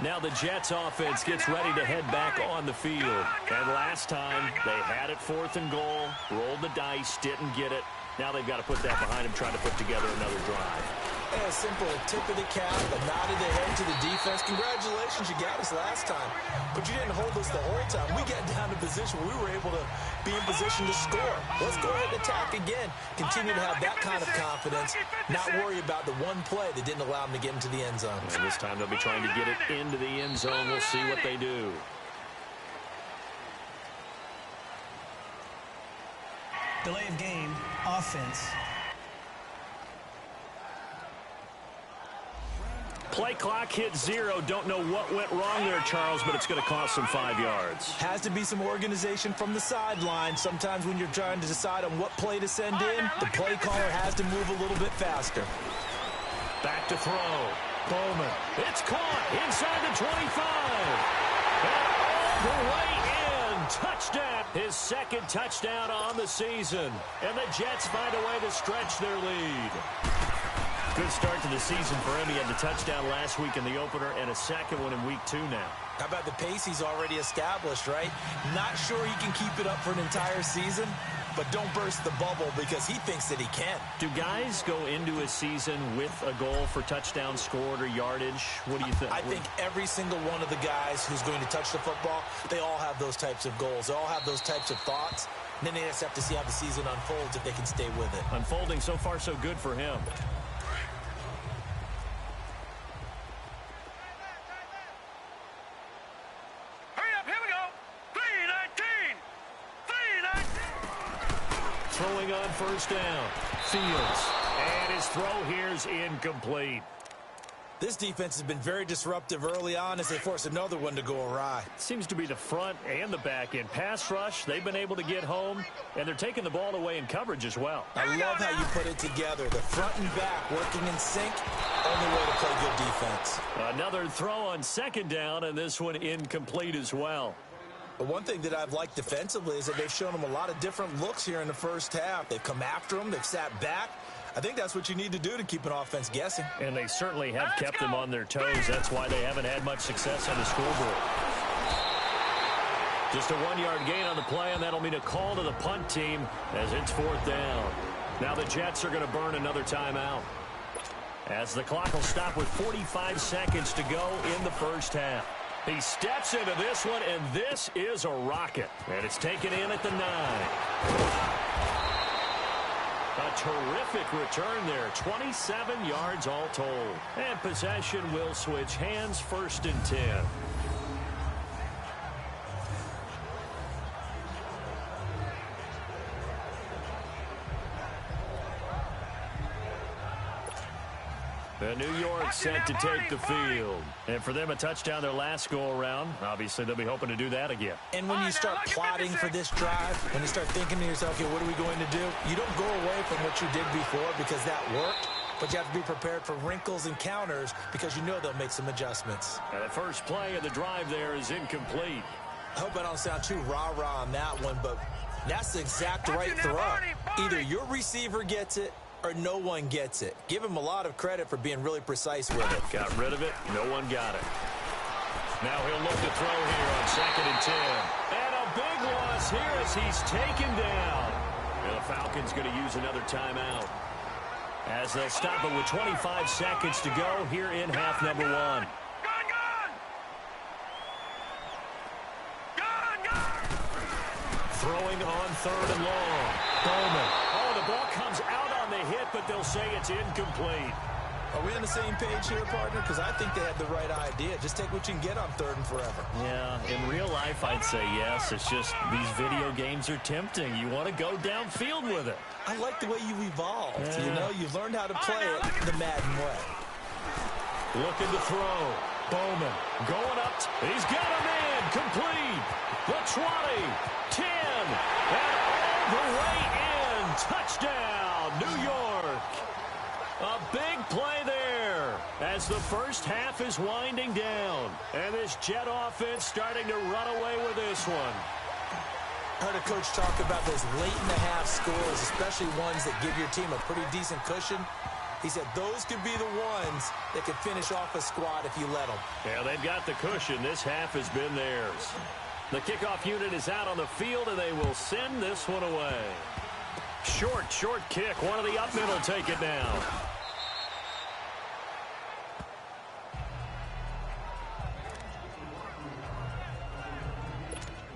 Now the Jets offense gets ready to head back on the field. And last time they had it 4th and goal, rolled the dice, didn't get it. Now they've got to put that behind them, trying to put together another drive. A simple tip of the cap, a nod of the head to the defense. Congratulations, you got us last time. But you didn't hold us the whole time. We got down to position where we were able to be in position to score. Let's go ahead and attack again. Continue to have that kind of confidence. Not worry about the one play that didn't allow them to get into the end zone. And this time they'll be trying to get it into the end zone. We'll see what they do. Delay of game, offense. Play clock hit 0. Don't know what went wrong there, Charles, but it's going to cost them 5 yards. Has to be some organization from the sideline. Sometimes when you're trying to decide on what play to send in, the play caller has to move a little bit faster. Back to throw. Bowman. It's caught inside the 25. And all the way in. Touchdown. His second touchdown on the season. And the Jets find a way to stretch their lead. Good start to the season for him. He had the touchdown last week in the opener and a second one in week 2 now. How about the pace he's already established, right? Not sure he can keep it up for an entire season, but don't burst the bubble because he thinks that he can. Do guys go into a season with a goal for touchdown scored or yardage? What do you think? I think every single one of the guys who's going to touch the football, they all have those types of goals. They all have those types of thoughts. And then they just have to see how the season unfolds if they can stay with it. Unfolding so far so good for him. Throwing on first down. Fields. And his throw here's incomplete. This defense has been very disruptive early on as they force another one to go awry. Seems to be the front and the back end. Pass rush, they've been able to get home, and they're taking the ball away in coverage as well. I love how you put it together. The front and back working in sync. Only way to play good defense. Another throw on second down, and this one incomplete as well. But one thing that I've liked defensively is that they've shown them a lot of different looks here in the first half. They've come after them. They've sat back. I think that's what you need to do to keep an offense guessing. And they certainly have kept them on their toes. That's why they haven't had much success on the scoreboard. Just a 1-yard gain on the play, and that'll mean a call to the punt team as it's 4th down. Now the Jets are going to burn another timeout, as the clock will stop with 45 seconds to go in the first half. He steps into this one, and this is a rocket. And it's taken in at the 9. A terrific return there. 27 yards all told. And possession will switch hands, 1st and 10. And New York set to take the field. And for them, a touchdown their last go-around. Obviously, they'll be hoping to do that again. And when you start plotting for this drive, when you start thinking to yourself, okay, what are we going to do? You don't go away from what you did before because that worked. but you have to be prepared for wrinkles and counters because you know they'll make some adjustments. And the first play of the drive there is incomplete. I hope I don't sound too rah-rah on that one, but that's the exact right throw. Either your receiver gets it or no one gets it. Give him a lot of credit for being really precise with it. Got rid of it. No one got it. Now he'll look to throw here on 2nd and 10. And a big loss here as he's taken down. And the Falcons going to use another timeout, as they'll stop it with 25 seconds to go here in half number 1. Throwing on 3rd and long. Bowman. Oh, the ball comes out on the hit, but they'll say it's incomplete. Are we on the same page here, partner? Because I think they had the right idea. Just take what you can get on 3rd and forever. Yeah, in real life, I'd say yes. It's just these video games are tempting. You want to go downfield with it. I like the way you evolved. Yeah. You know, you've learned how to play it the Madden way. Looking to throw. Bowman going up. He's got a man. Complete. The 20. 10. And all the way in. Touchdown, New York. A big play there as the first half is winding down. And this Jet offense starting to run away with this one. I heard a coach talk about those late-in-the-half scores, especially ones that give your team a pretty decent cushion. He said those could be the ones that could finish off a squad if you let them. Yeah, they've got the cushion. This half has been theirs. The kickoff unit is out on the field, and they will send this one away. Short kick. One of the up middle take it down.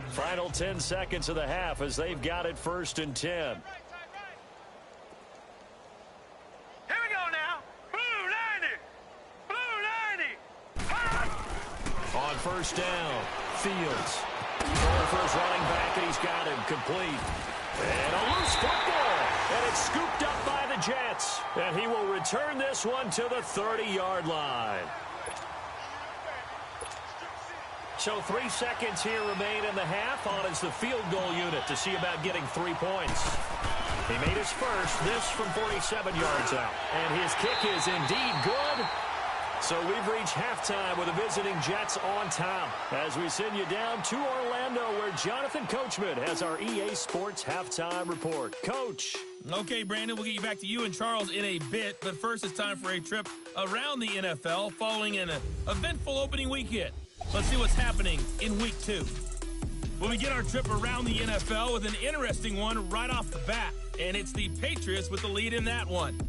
Final 10 seconds of the half as they've got it 1st and 10. Here we go now. Blue 90. Blue 90. On 1st down, Fields. Going for his running back, and he's got him complete. And a loose football. And it's scooped up by the Jets. And he will return this one to the 30-yard line. So 3 seconds here remain in the half. On is the field goal unit to see about getting 3 points. He made his first, this from 47 yards out. And his kick is indeed good. So we've reached halftime with the visiting Jets on top, as we send you down to Orlando, where Jonathan Coachman has our EA Sports halftime report. Coach. Okay, Brandon, we'll get you back to you and Charles in a bit. But first, it's time for a trip around the NFL following an eventful opening weekend. Let's see what's happening in Week 2. We'll begin our trip around the NFL with an interesting one right off the bat, and it's the Patriots with the lead in that one.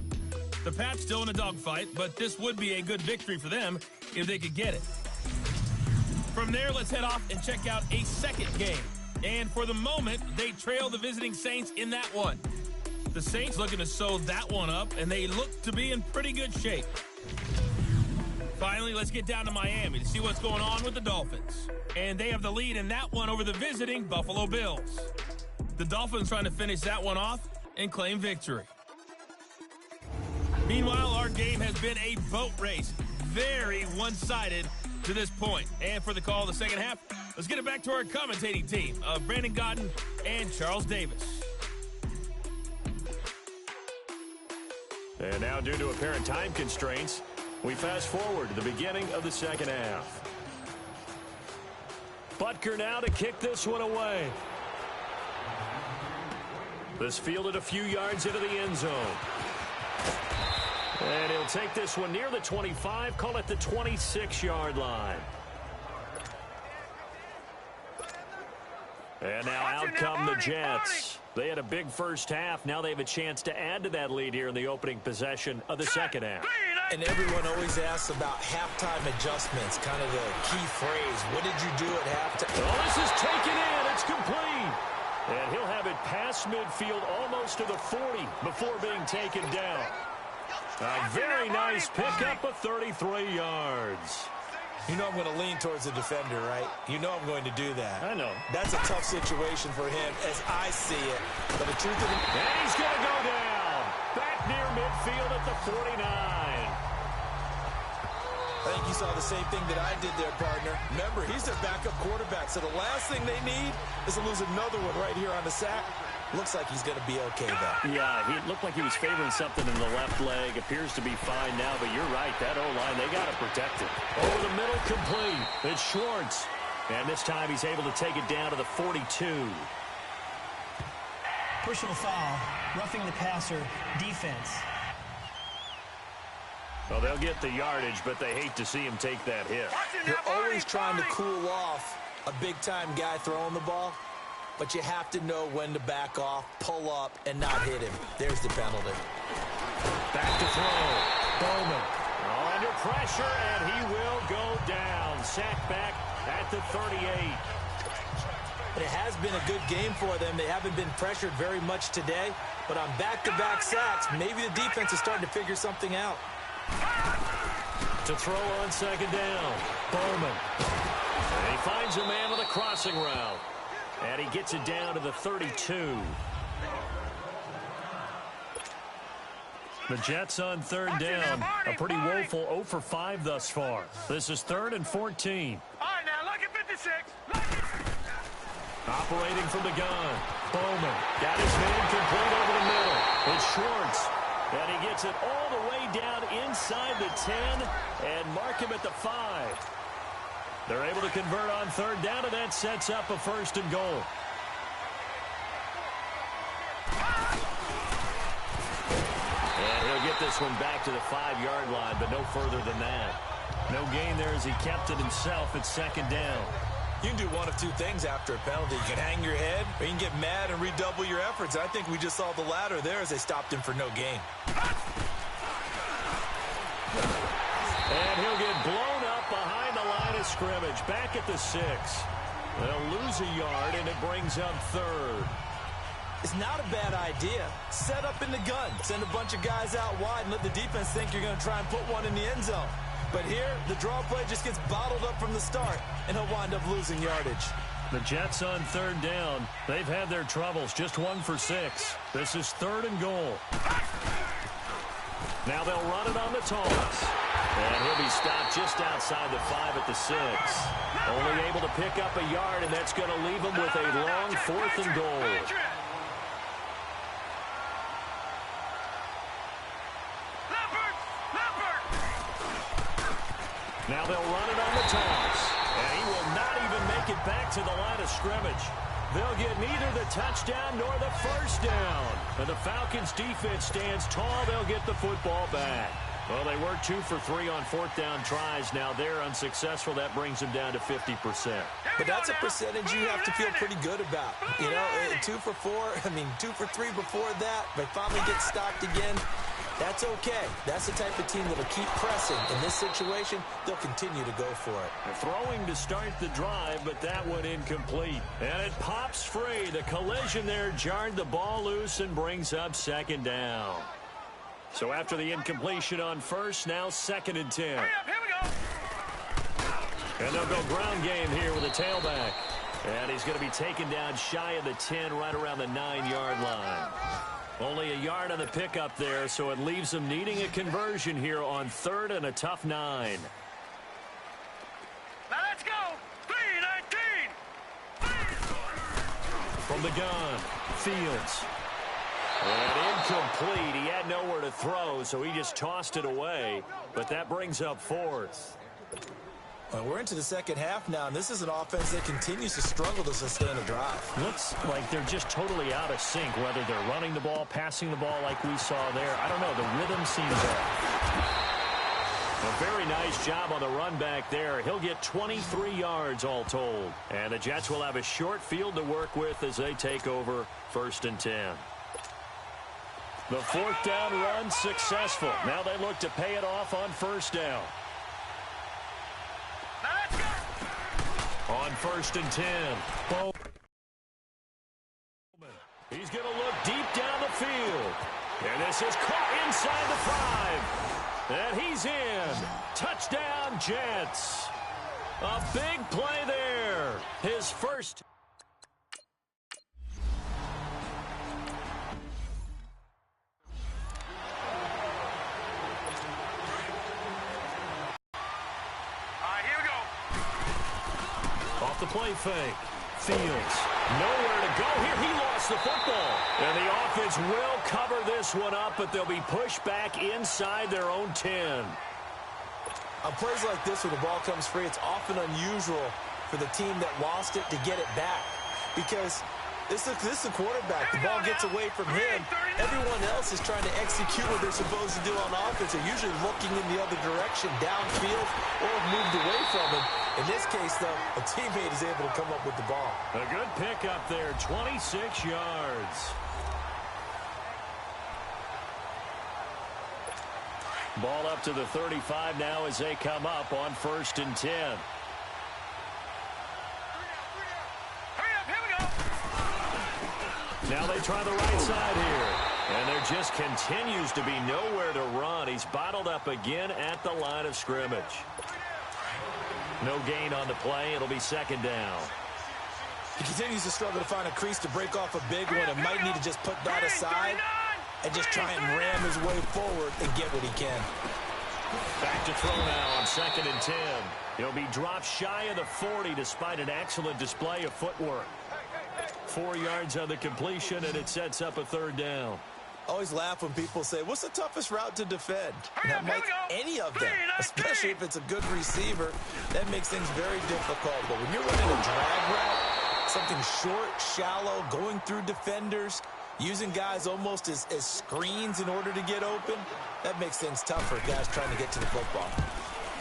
The Pats still in a dogfight, but this would be a good victory for them if they could get it. From there, let's head off and check out a second game. And for the moment, they trail the visiting Saints in that one. The Saints looking to sew that one up, and they look to be in pretty good shape. Finally, let's get down to Miami to see what's going on with the Dolphins. And they have the lead in that one over the visiting Buffalo Bills. The Dolphins trying to finish that one off and claim victory. Meanwhile, our game has been a boat race. Very one-sided to this point. And for the call of the second half, let's get it back to our commentating team of Brandon Godden and Charles Davis. And now, due to apparent time constraints, we fast forward to the beginning of the second half. Butker now to kick this one away. This fielded a few yards into the end zone. And he'll take this one near the 25, call it the 26-yard line. And now out come the Jets. They had a big first half. Now they have a chance to add to that lead here in the opening possession of the second half. And everyone always asks about halftime adjustments, kind of the key phrase. What did you do at halftime? Oh, this is taken in. It's complete. And he'll have it past midfield almost to the 40 before being taken down. A very nice pickup of 33 yards. You know I'm going to lean towards the defender, right? You know I'm going to do that. I know. That's a tough situation for him as I see it. But the truth of it... And he's going to go down. Back near midfield at the 49. I think you saw the same thing that I did there, partner. Remember, he's their backup quarterback, so the last thing they need is to lose another one right here on the sack. Looks like he's going to be okay, though. Yeah, he looked like he was favoring something in the left leg. Appears to be fine now, but you're right. That O-line, they got to protect it. Over the middle, complete. It's Schwartz. And this time he's able to take it down to the 42. Personal foul, roughing the passer, defense. Well, they'll get the yardage, but they hate to see him take that hit. You're always trying to cool off a big-time guy throwing the ball, but you have to know when to back off, pull up, and not hit him. There's the penalty. Back to throw. Bowman under pressure, and he will go down. Sacked back at the 38. It has been a good game for them. They haven't been pressured very much today, but on back-to-back sacks, maybe the defense is starting to figure something out. To throw on second down, Bowman. And he finds a man with a crossing route. And he gets it down to the 32. The Jets on third down. A pretty woeful 0 for 5 thus far. This is 3rd and 14. All right, now, look at 56. Operating from the gun. Bowman got his man complete over the middle. It's Schwartz. And he gets it all the way down inside the 10 and mark him at the 5. They're able to convert on third down, and that sets up a 1st and goal. And he'll get this one back to the 5-yard line, but no further than that. No gain there as he kept it himself at 2nd down. You can do one of two things after a penalty. You can hang your head, or you can get mad and redouble your efforts. I think we just saw the latter there as they stopped him for no gain. And he'll get blown up behind the line of scrimmage. Back at the 6. They'll lose a yard, and it brings up 3rd. It's not a bad idea. Set up in the gun. Send a bunch of guys out wide and let the defense think you're going to try and put one in the end zone. But here, the draw play just gets bottled up from the start, and he'll wind up losing yardage. The Jets on third down. They've had their troubles. Just 1 for 6. This is 3rd and goal. Now they'll run it on the toss. And he'll be stopped just outside the 5 at the 6. Only able to pick up a yard, and that's going to leave him with a long 4th and goal. Now they'll run it on the toss. And he will not even make it back to the line of scrimmage. They'll get neither the touchdown nor the 1st down. And the Falcons' defense stands tall. They'll get the football back. Well, they were 2 for 3 on 4th down tries. Now they're unsuccessful. That brings them down to 50%. But that's a percentage you have to feel pretty good about. You know, 2 for 4, 2 for 3 before that. They finally get stopped again. That's okay. That's the type of team that'll keep pressing. In this situation, they'll continue to go for it. Throwing to start the drive, but that one incomplete. And it pops free. The collision there jarred the ball loose and brings up 2nd down. So after the incompletion on 1st, now 2nd and 10. Hurry up, here we go. And they'll go ground game here with a tailback. And he's going to be taken down shy of the 10, right around the 9-yard line. Only a yard on the pickup there, so it leaves them needing a conversion here on 3rd and a tough 9. Now let's go. 3-19. From the gun, Fields. And incomplete. He had nowhere to throw, so he just tossed it away. But that brings up 4th. Well, we're into the second half now, and this is an offense that continues to struggle to sustain a drive. Looks like they're just totally out of sync, whether they're running the ball, passing the ball like we saw there. I don't know. The rhythm seems off. A very nice job on the run back there. He'll get 23 yards all told. And the Jets will have a short field to work with as they take over 1st and 10. The 4th down run successful. Now they look to pay it off on 1st down. On 1st and 10. Bowman. He's going to look deep down the field. And this is caught inside the 5. And he's in. Touchdown, Jets. A big play there. His first. The play fake. Fields Nowhere to go here. He lost the football. And the offense will cover this one up, but they'll be pushed back inside their own 10. On plays like this, when the ball comes free, it's often unusual for the team that lost it to get it back. Because this is a quarterback. The ball gets away from him. Everyone else is trying to execute what they're supposed to do on offense. They're usually looking in the other direction, downfield, or moved away from him. In this case, though, a teammate is able to come up with the ball. A good pickup there, 26 yards. Ball up to the 35 now as they come up on 1st and 10. Now they try the right side here. And there just continues to be nowhere to run. He's bottled up again at the line of scrimmage. No gain on the play. It'll be 2nd down. He continues to struggle to find a crease to break off a big one and might need to just put that aside and just try and ram his way forward and get what he can. Back to throw now on 2nd and 10. He'll be dropped shy of the 40 despite an excellent display of footwork. 4 yards on the completion, and it sets up a 3rd down. Always laugh when people say, what's the toughest route to defend? Not Mike, any of them, especially if it's a good receiver. That makes things very difficult. But when you're running a drag route, something short, shallow, going through defenders, using guys almost as screens in order to get open, that makes things tough for guys trying to get to the football.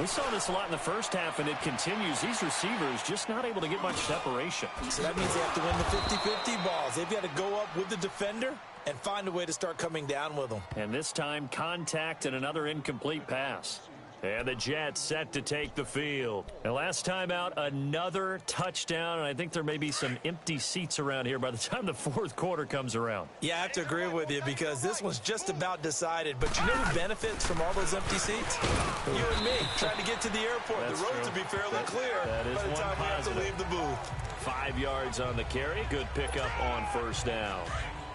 We saw this a lot in the first half, and it continues. These receivers just not able to get much separation. So that means they have to win the 50-50 balls. They've got to go up with the defender and find a way to start coming down with them. And this time, contact and another incomplete pass. And the Jets set to take the field. And last time out, another touchdown. And I think there may be some empty seats around here by the time the 4th quarter comes around. Yeah, I have to agree with you because this one's just about decided. But you know who benefits from all those empty seats? You and me, trying to get to the airport. That's the roads true. will be fairly clear that is by the one time we have to positive. leave the booth. 5 yards on the carry. Good pickup on 1st down.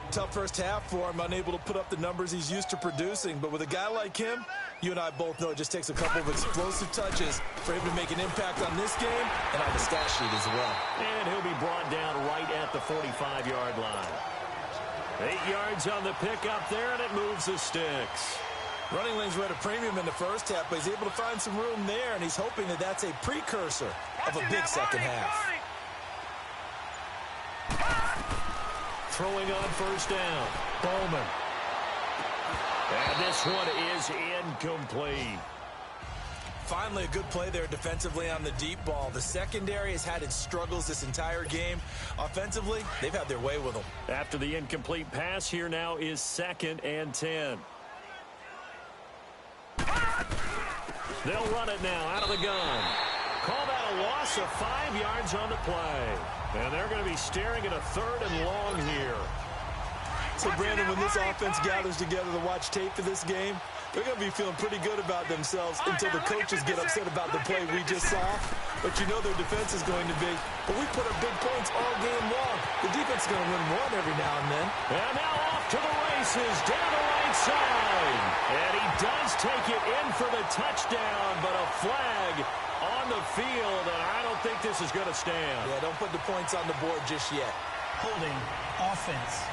Tough first half for him, unable to put up the numbers he's used to producing. But with a guy like him, you and I both know it just takes a couple of explosive touches for him to make an impact on this game and on the stat sheet as well. And he'll be brought down right at the 45-yard line. 8 yards on the pickup there, and it moves the sticks. Running lanes were at a premium in the first half, but he's able to find some room there, and he's hoping that that's a precursor of a big second half. Throwing on 1st down, Bowman. And this one is incomplete. Finally, a good play there defensively on the deep ball. The secondary has had its struggles this entire game. Offensively, they've had their way with them. After the incomplete pass, here now is 2nd and 10. They'll run it now out of the gun. Call that a loss of 5 yards on the play. And they're going to be staring at a 3rd and long here. So, Brandon, when this offense gathers together to watch tape for this game, they're going to be feeling pretty good about themselves until the coaches get upset about the play we just saw. But you know their defense is going to be, but we put up big points all game long. The defense is going to win one every now and then. And now off to the races, down the right side. And he does take it in for the touchdown, but a flag on the field, and I don't think this is going to stand. Yeah, don't put the points on the board just yet. Holding offense.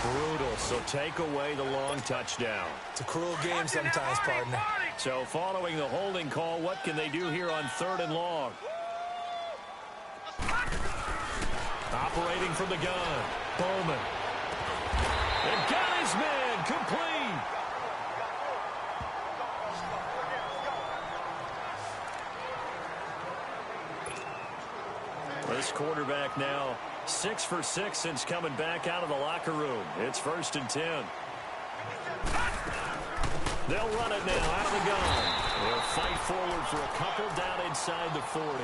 Brutal, so take away the long touchdown. It's a cruel game sometimes, partner. So following the holding call, what can they do here on 3rd and long? Operating from the gun, Bowman. And got his man, complete. This quarterback now 6 for 6 since coming back out of the locker room. It's 1st and 10. They'll run it now out of the gun. They'll fight forward for a couple down inside the 40.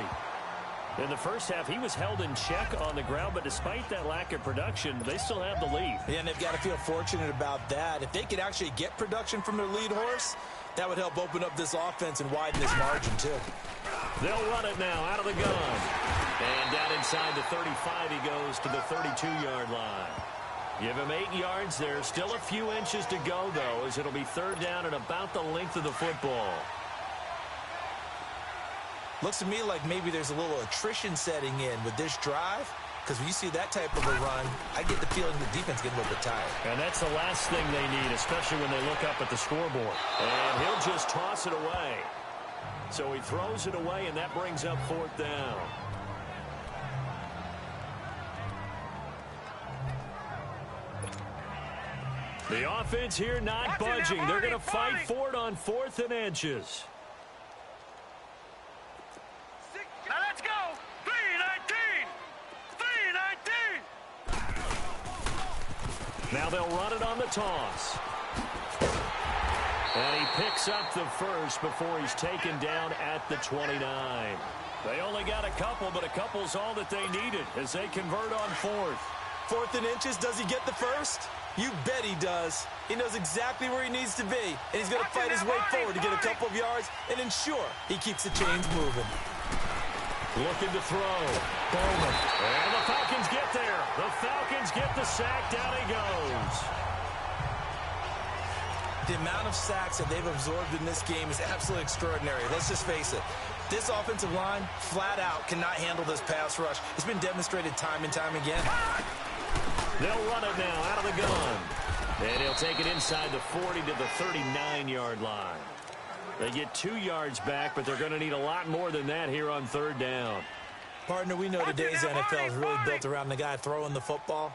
In the first half, he was held in check on the ground, but despite that lack of production, they still have the lead. Yeah, and they've got to feel fortunate about that. If they could actually get production from their lead horse, that would help open up this offense and widen this margin, too. They'll run it now out of the gun. And down inside the 35, he goes to the 32-yard line. Give him 8 yards there. Still a few inches to go, though, as it'll be 3rd down and about the length of the football. Looks to me like maybe there's a little attrition setting in with this drive, because when you see that type of a run, I get the feeling the defense gets a little bit tired. And that's the last thing they need, especially when they look up at the scoreboard. And he'll just toss it away. So he throws it away, and that brings up 4th down. The offense here not budging. They're going to fight for it on 4th and inches. Now let's go. 3-19. 3-19. Now they'll run it on the toss. And he picks up the first before he's taken down at the 29. They only got a couple, but a couple's all that they needed as they convert on 4th. 4th and inches, does he get the first? You bet he does. He knows exactly where he needs to be, and he's going to fight his way forward to get a couple of yards and ensure he keeps the chains moving. Looking to throw. Bowman. And the Falcons get there. The Falcons get the sack. Down he goes. The amount of sacks that they've absorbed in this game is absolutely extraordinary. Let's just face it. This offensive line, flat out, cannot handle this pass rush. It's been demonstrated time and time again. They'll run it now out of the gun. And he'll take it inside the 40 to the 39-yard line. They get 2 yards back, but they're going to need a lot more than that here on 3rd down. Partner, we know today's NFL is really built around the guy throwing the football.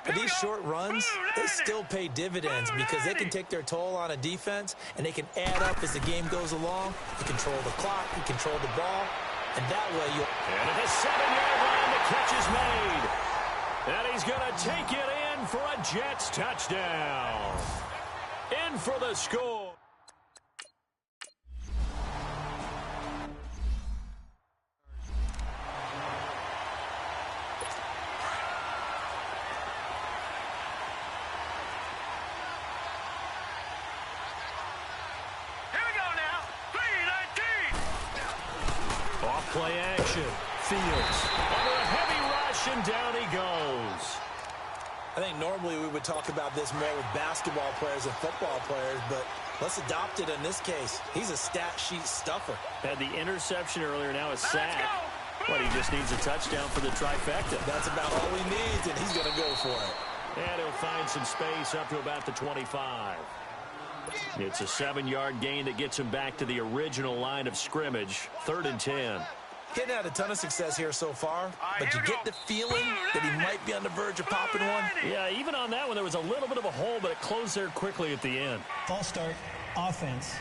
But these short runs, they still pay dividends because they can take their toll on a defense, and they can add up as the game goes along. You control the clock, you control the ball, and that way you... And at the 7-yard line, the catch is made. And he's going to take it in for a Jets touchdown. In for the score. Play action. Fields under a heavy rush, and down he goes. I think normally we would talk about this more with basketball players and football players, but let's adopt it in this case. He's a stat sheet stuffer. Had the interception earlier, now a sack. But he just needs a touchdown for the trifecta. That's about all he needs, and he's going to go for it. And he'll find some space up to about the 25. It's a 7-yard gain that gets him back to the original line of scrimmage. 3rd and 10. He's had a ton of success here so far, but you get the feeling that he might be on the verge of popping one. Yeah, even on that one, there was a little bit of a hole, but it closed there quickly at the end. False start, offense.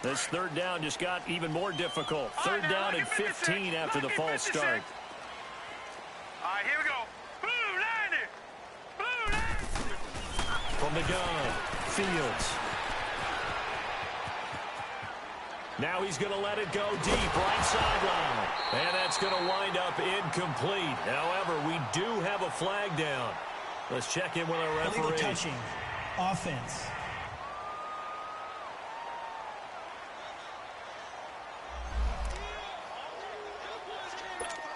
This 3rd down just got even more difficult. 3rd down and 15 after the false start. All right, here we go. From the gun, Fields. Now he's going to let it go deep, right sideline. And that's going to wind up incomplete. However, we do have a flag down. Let's check in with our referee. Illegal touching, offense.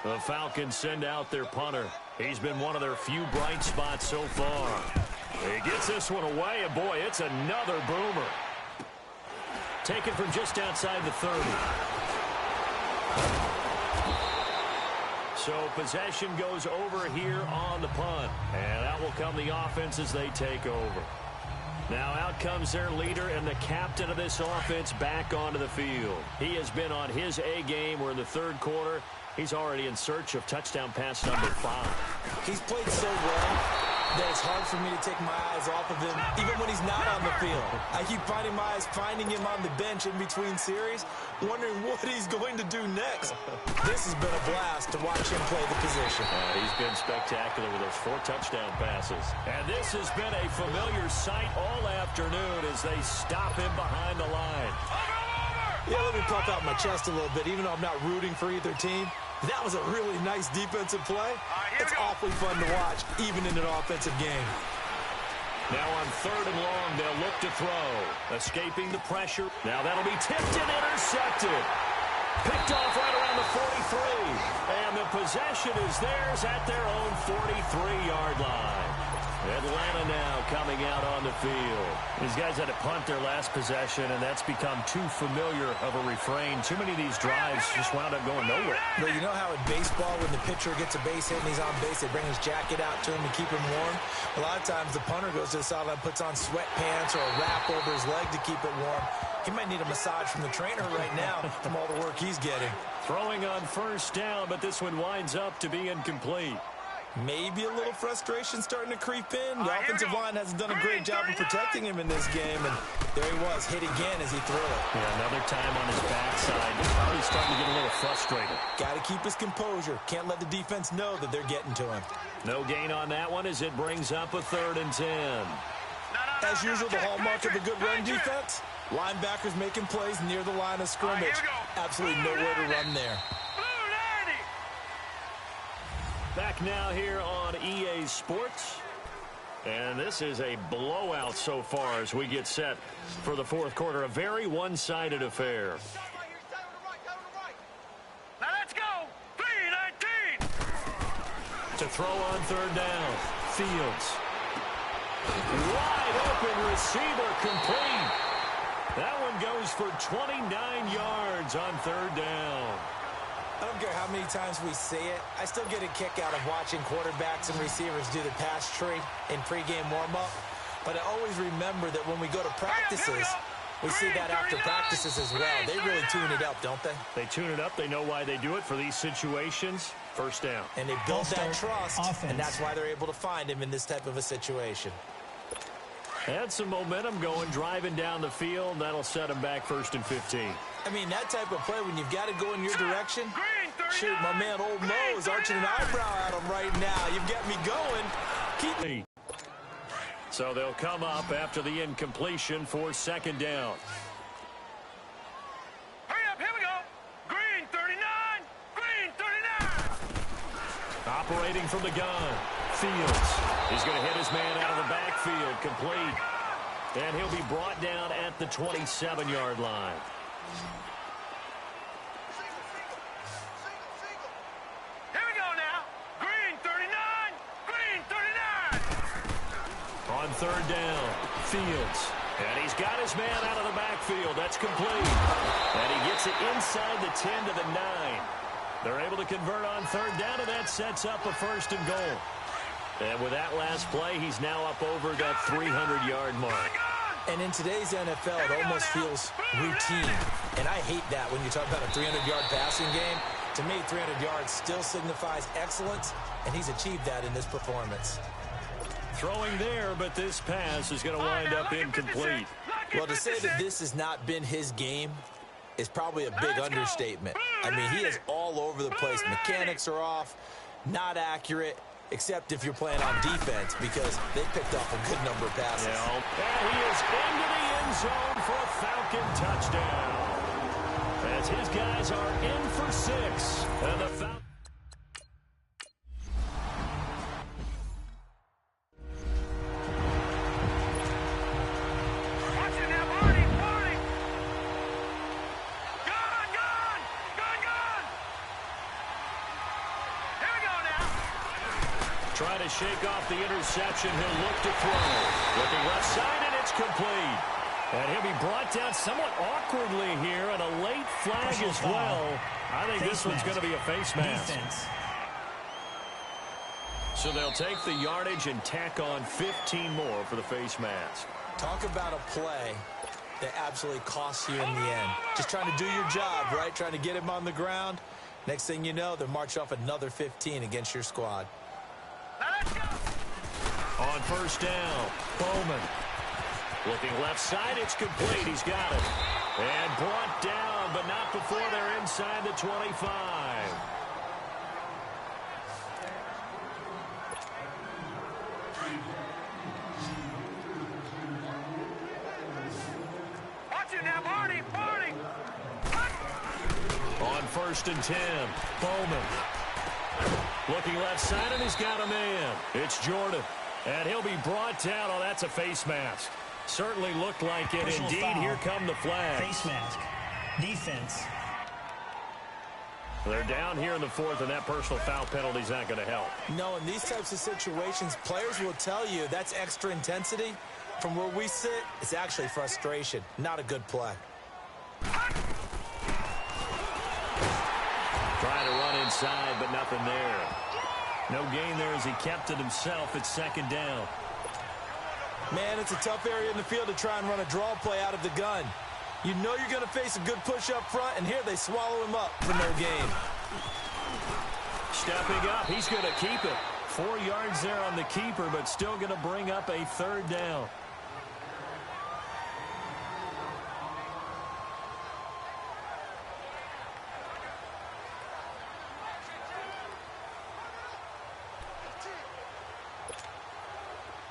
The Falcons send out their punter. He's been one of their few bright spots so far. He gets this one away, and boy, it's another boomer. Taken from just outside the 30. So possession goes over here on the punt. And out will come the offense as they take over. Now out comes their leader and the captain of this offense back onto the field. He has been on his A game. We're in the 3rd quarter. He's already in search of touchdown pass number 5. He's played so well that it's hard for me to take my eyes off of him, even when he's not on the field. I keep finding him on the bench in between series, wondering what he's going to do next. This has been a blast to watch him play the position. He's been spectacular with those 4 touchdown passes. And this has been a familiar sight all afternoon as they stop him behind the line. Yeah, let me puff out my chest a little bit, even though I'm not rooting for either team. That was a really nice defensive play. It's awfully fun to watch, even in an offensive game. Now on 3rd and long, they'll look to throw. Escaping the pressure. Now that'll be tipped and intercepted. Picked off right around the 43. And the possession is theirs at their own 43-yard line. Atlanta now coming out on the field. These guys had to punt their last possession, and that's become too familiar of a refrain. Too many of these drives just wound up going nowhere. Well, you know how in baseball, when the pitcher gets a base hit and he's on base, they bring his jacket out to him to keep him warm? A lot of times the punter goes to the sideline, puts on sweatpants or a wrap over his leg to keep it warm. He might need a massage from the trainer right now from all the work he's getting. Throwing on first down, but this one winds up to be incomplete. Maybe a little frustration starting to creep in. The offensive line hasn't done a great job of protecting him in this game, and there he was, hit again as he threw it. Yeah, another time on his backside. Probably starting to get a little frustrated. Got to keep his composure. Can't let the defense know that they're getting to him. No gain on that one as it brings up a 3rd and 10. As usual, the hallmark of a good run defense, linebackers making plays near the line of scrimmage. Absolutely nowhere to run there. Back now here on EA Sports. And this is a blowout so far as we get set for the 4th quarter. A very one-sided affair. Now let's go. 3-19. To throw on 3rd down. Fields. Wide open receiver complete. That one goes for 29 yards on 3rd down. I don't care how many times we see it. I still get a kick out of watching quarterbacks and receivers do the pass tree in pregame warm-up. But I always remember that when we go to practices, we see that after practices as well. They really tune it up, don't they? They tune it up. They know why they do it for these situations. First down. And they built that trust, and that's why they're able to find him in this type of a situation. Had some momentum going, driving down the field. That'll set him back 1st and 15. I mean, that type of play, when you've got to go in your direction, shoot, my man Old Mo is arching an eyebrow at him right now. You've got me going. Keep me. So they'll come up after the incompletion for 2nd down. Hurry up, here we go. Green 39. Green 39. Operating from the gun. Fields. He's going to hit his man out of the backfield. Complete. And he'll be brought down at the 27-yard line. Here we go now. Green 39. Green 39. On 3rd down, Fields. And he's got his man out of the backfield. That's complete. And he gets it inside the 10 to the 9. They're able to convert on 3rd down, and that sets up a 1st and goal. And with that last play, he's now up over that 300-yard mark. And in today's NFL, it almost feels routine. And I hate that when you talk about a 300-yard passing game. To me, 300 yards still signifies excellence, and he's achieved that in this performance. Throwing there, but this pass is going to wind up incomplete. Well, to say that this has not been his game is probably a big understatement. I mean, he is all over the place. Mechanics are off, not accurate, except if you're playing on defense, because they picked up a good number of passes. Yeah, and he is into the end zone for a Falcon touchdown. As his guys are in for 6. And the Falcons. Trying to shake off the interception. He'll look to throw. Looking left side, and it's complete. And he'll be brought down somewhat awkwardly here, and a late flag as well. I think this one's going to be a face mask. Defense. So they'll take the yardage and tack on 15 more for the face mask. Talk about a play that absolutely costs you in the end. Just trying to do your job, right? Trying to get him on the ground. Next thing you know, they'll march off another 15 against your squad. On 1st down, Bowman. Looking left side, it's complete. He's got it. And brought down, but not before they're inside the 25. Watch it now, Marty. On 1st and 10, Bowman. Looking left side, and he's got a man. It's Jordan. And he'll be brought down. Oh, that's a face mask. Certainly looked like it. Personal Indeed, foul. here come the flags. Face mask. Defense. They're down here in the fourth, and that personal foul penalty is not going to help. No, in these types of situations, players will tell you that's extra intensity. From where we sit, it's actually frustration. Not a good play. Trying to run inside, but nothing there. No gain there as he kept it himself. It's second down. Man, it's a tough area in the field to try and run a draw play out of the gun. You know you're going to face a good push up front, and here they swallow him up for no gain. Stepping up, he's going to keep it. 4 yards there on the keeper, but still going to bring up a third down.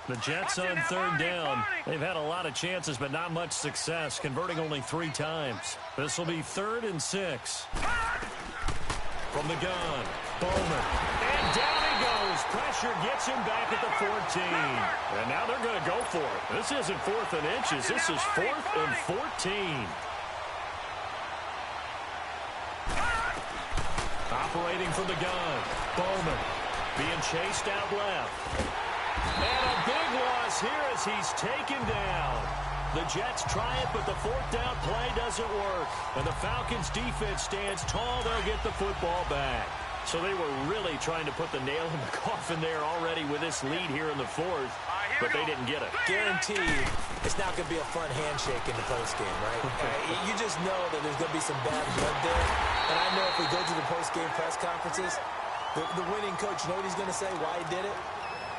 The Jets on third down. They've had a lot of chances, but not much success, converting only 3 times. This will be 3rd and 6. From the gun, Bowman. And down he goes. Pressure gets him back at the 14. And now they're going to go for it. This isn't 4th and inches. This is 4th and 14. Operating from the gun, Bowman. Being chased out left. And a big loss here as he's taken down. The Jets try it, but the 4th down play doesn't work. And the Falcons' defense stands tall. They'll get the football back. So they were really trying to put the nail in the coffin there already with this lead here in the 4th, but they didn't get it. Guaranteed, it's not going to be a fun handshake in the postgame, right? You just know that there's going to be some bad blood there. And I know if we go to the postgame press conferences, the winning coach, you know what he's going to say, why he did it?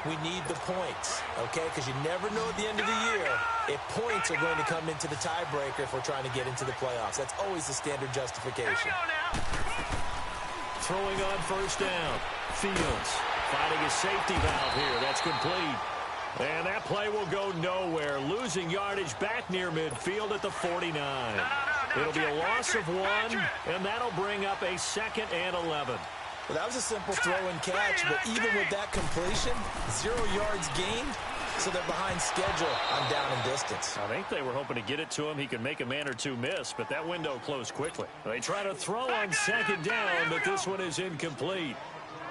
We need the points, okay? Because you never know at the end of the year if points are going to come into the tiebreaker if we're trying to get into the playoffs. That's always the standard justification. Throwing on first down. Fields finding a safety valve here. That's complete. And that play will go nowhere. Losing yardage back near midfield at the 49. It'll be a loss of 1, and that'll bring up a 2nd and 11. Well, that was a simple throw and catch, but even with that completion, 0 yards gained, so they're behind schedule on down and distance. I think they were hoping to get it to him. He could make a man or two miss, but that window closed quickly. They try to throw on 2nd down, but this one is incomplete.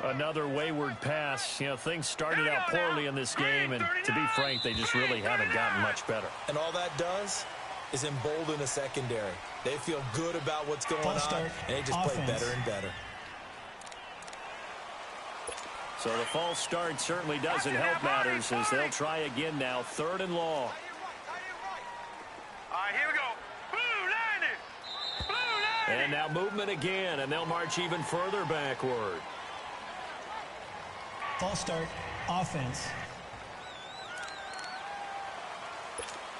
Another wayward pass. You know, things started out poorly in this game, and to be frank, they just really haven't gotten much better. And all that does is embolden a secondary. They feel good about what's going on, and they just play better and better. So the false start certainly doesn't help matters as they'll try again now. 3rd and long. All right, here we go. Blue 90. And now movement again, and they'll march even further backward. False start, offense.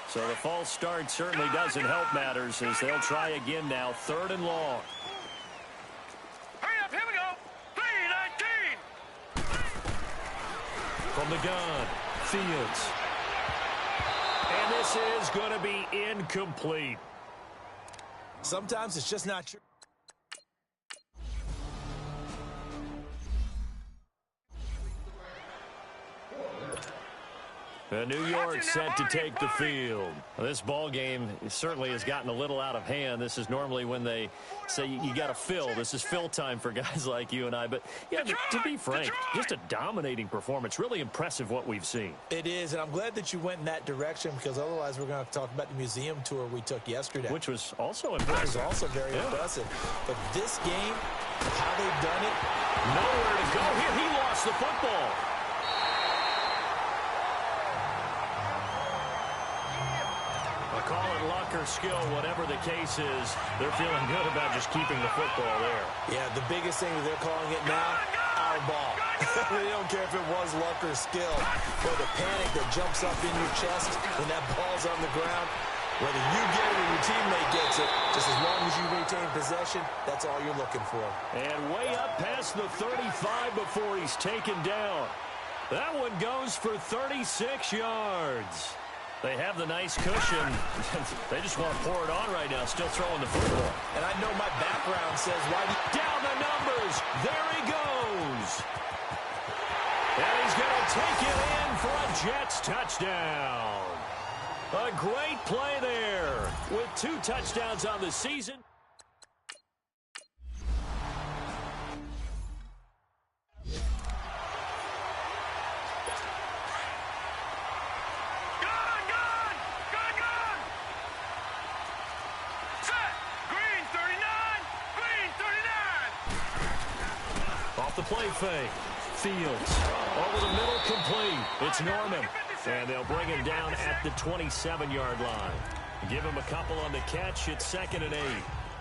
So the false start certainly doesn't help matters as they'll try again now. 3rd and long. Hurry up, here we go. 3-19. From the gun, Fields. And this is going to be incomplete. Sometimes it's just not true. New York set to take the field. This ball game certainly has gotten a little out of hand. This is normally when they say you got to fill. This is fill time for guys like you and I. But, yeah, to be frank, just a dominating performance. Really impressive what we've seen. It is, and I'm glad that you went in that direction because otherwise we're going to talk about the museum tour we took yesterday. Which was also Which impressive. was also very impressive. But this game, how they've done it. Nowhere to go here. He lost the football. Call it luck or skill, whatever the case is, they're feeling good about just keeping the football there. Yeah, the biggest thing that they're calling it now, our ball. They don't care if it was luck or skill. Or the panic that jumps up in your chest when that ball's on the ground. Whether you get it or your teammate gets it, just as long as you retain possession, that's all you're looking for. And way up past the 35 before he's taken down. That one goes for 36 yards. They have the nice cushion. They just want to pour it on right now, still throwing the football. And I know my background says why. Down the numbers. There he goes. And he's going to take it in for a Jets touchdown. A great play there with 2 touchdowns on the season. off the play fake. Fields over the middle, complete. It's Norman. And they'll bring him down at the 27-yard line. Give him a couple on the catch. It's 2nd and 8.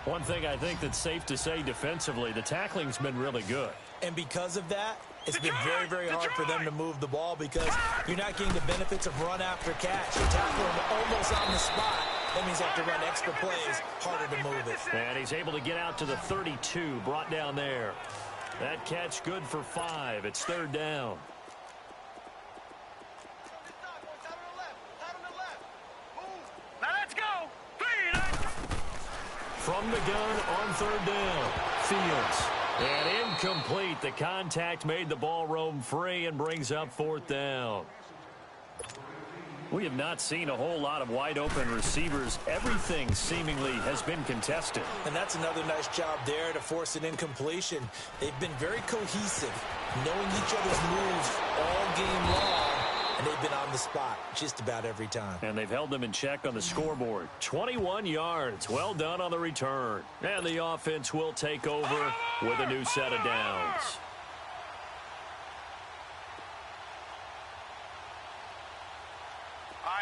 One thing I think that's safe to say defensively, the tackling's been really good. And because of that, it's been very, very hard for them to move the ball because you're not getting the benefits of run after catch. You're tackling almost on the spot. That means you have to run extra plays, harder to move it. And he's able to get out to the 32, brought down there. That catch good for 5. It's 3rd down. Now let's go. 3. From the gun on 3rd down. Fields. And incomplete. The contact made the ball roam free and brings up 4th down. We have not seen a whole lot of wide-open receivers. Everything seemingly has been contested. And that's another nice job there to force an incompletion. They've been very cohesive, knowing each other's moves all game long, and they've been on the spot just about every time. And they've held them in check on the scoreboard. 21 yards. Well done on the return. And the offense will take over with a new set of downs.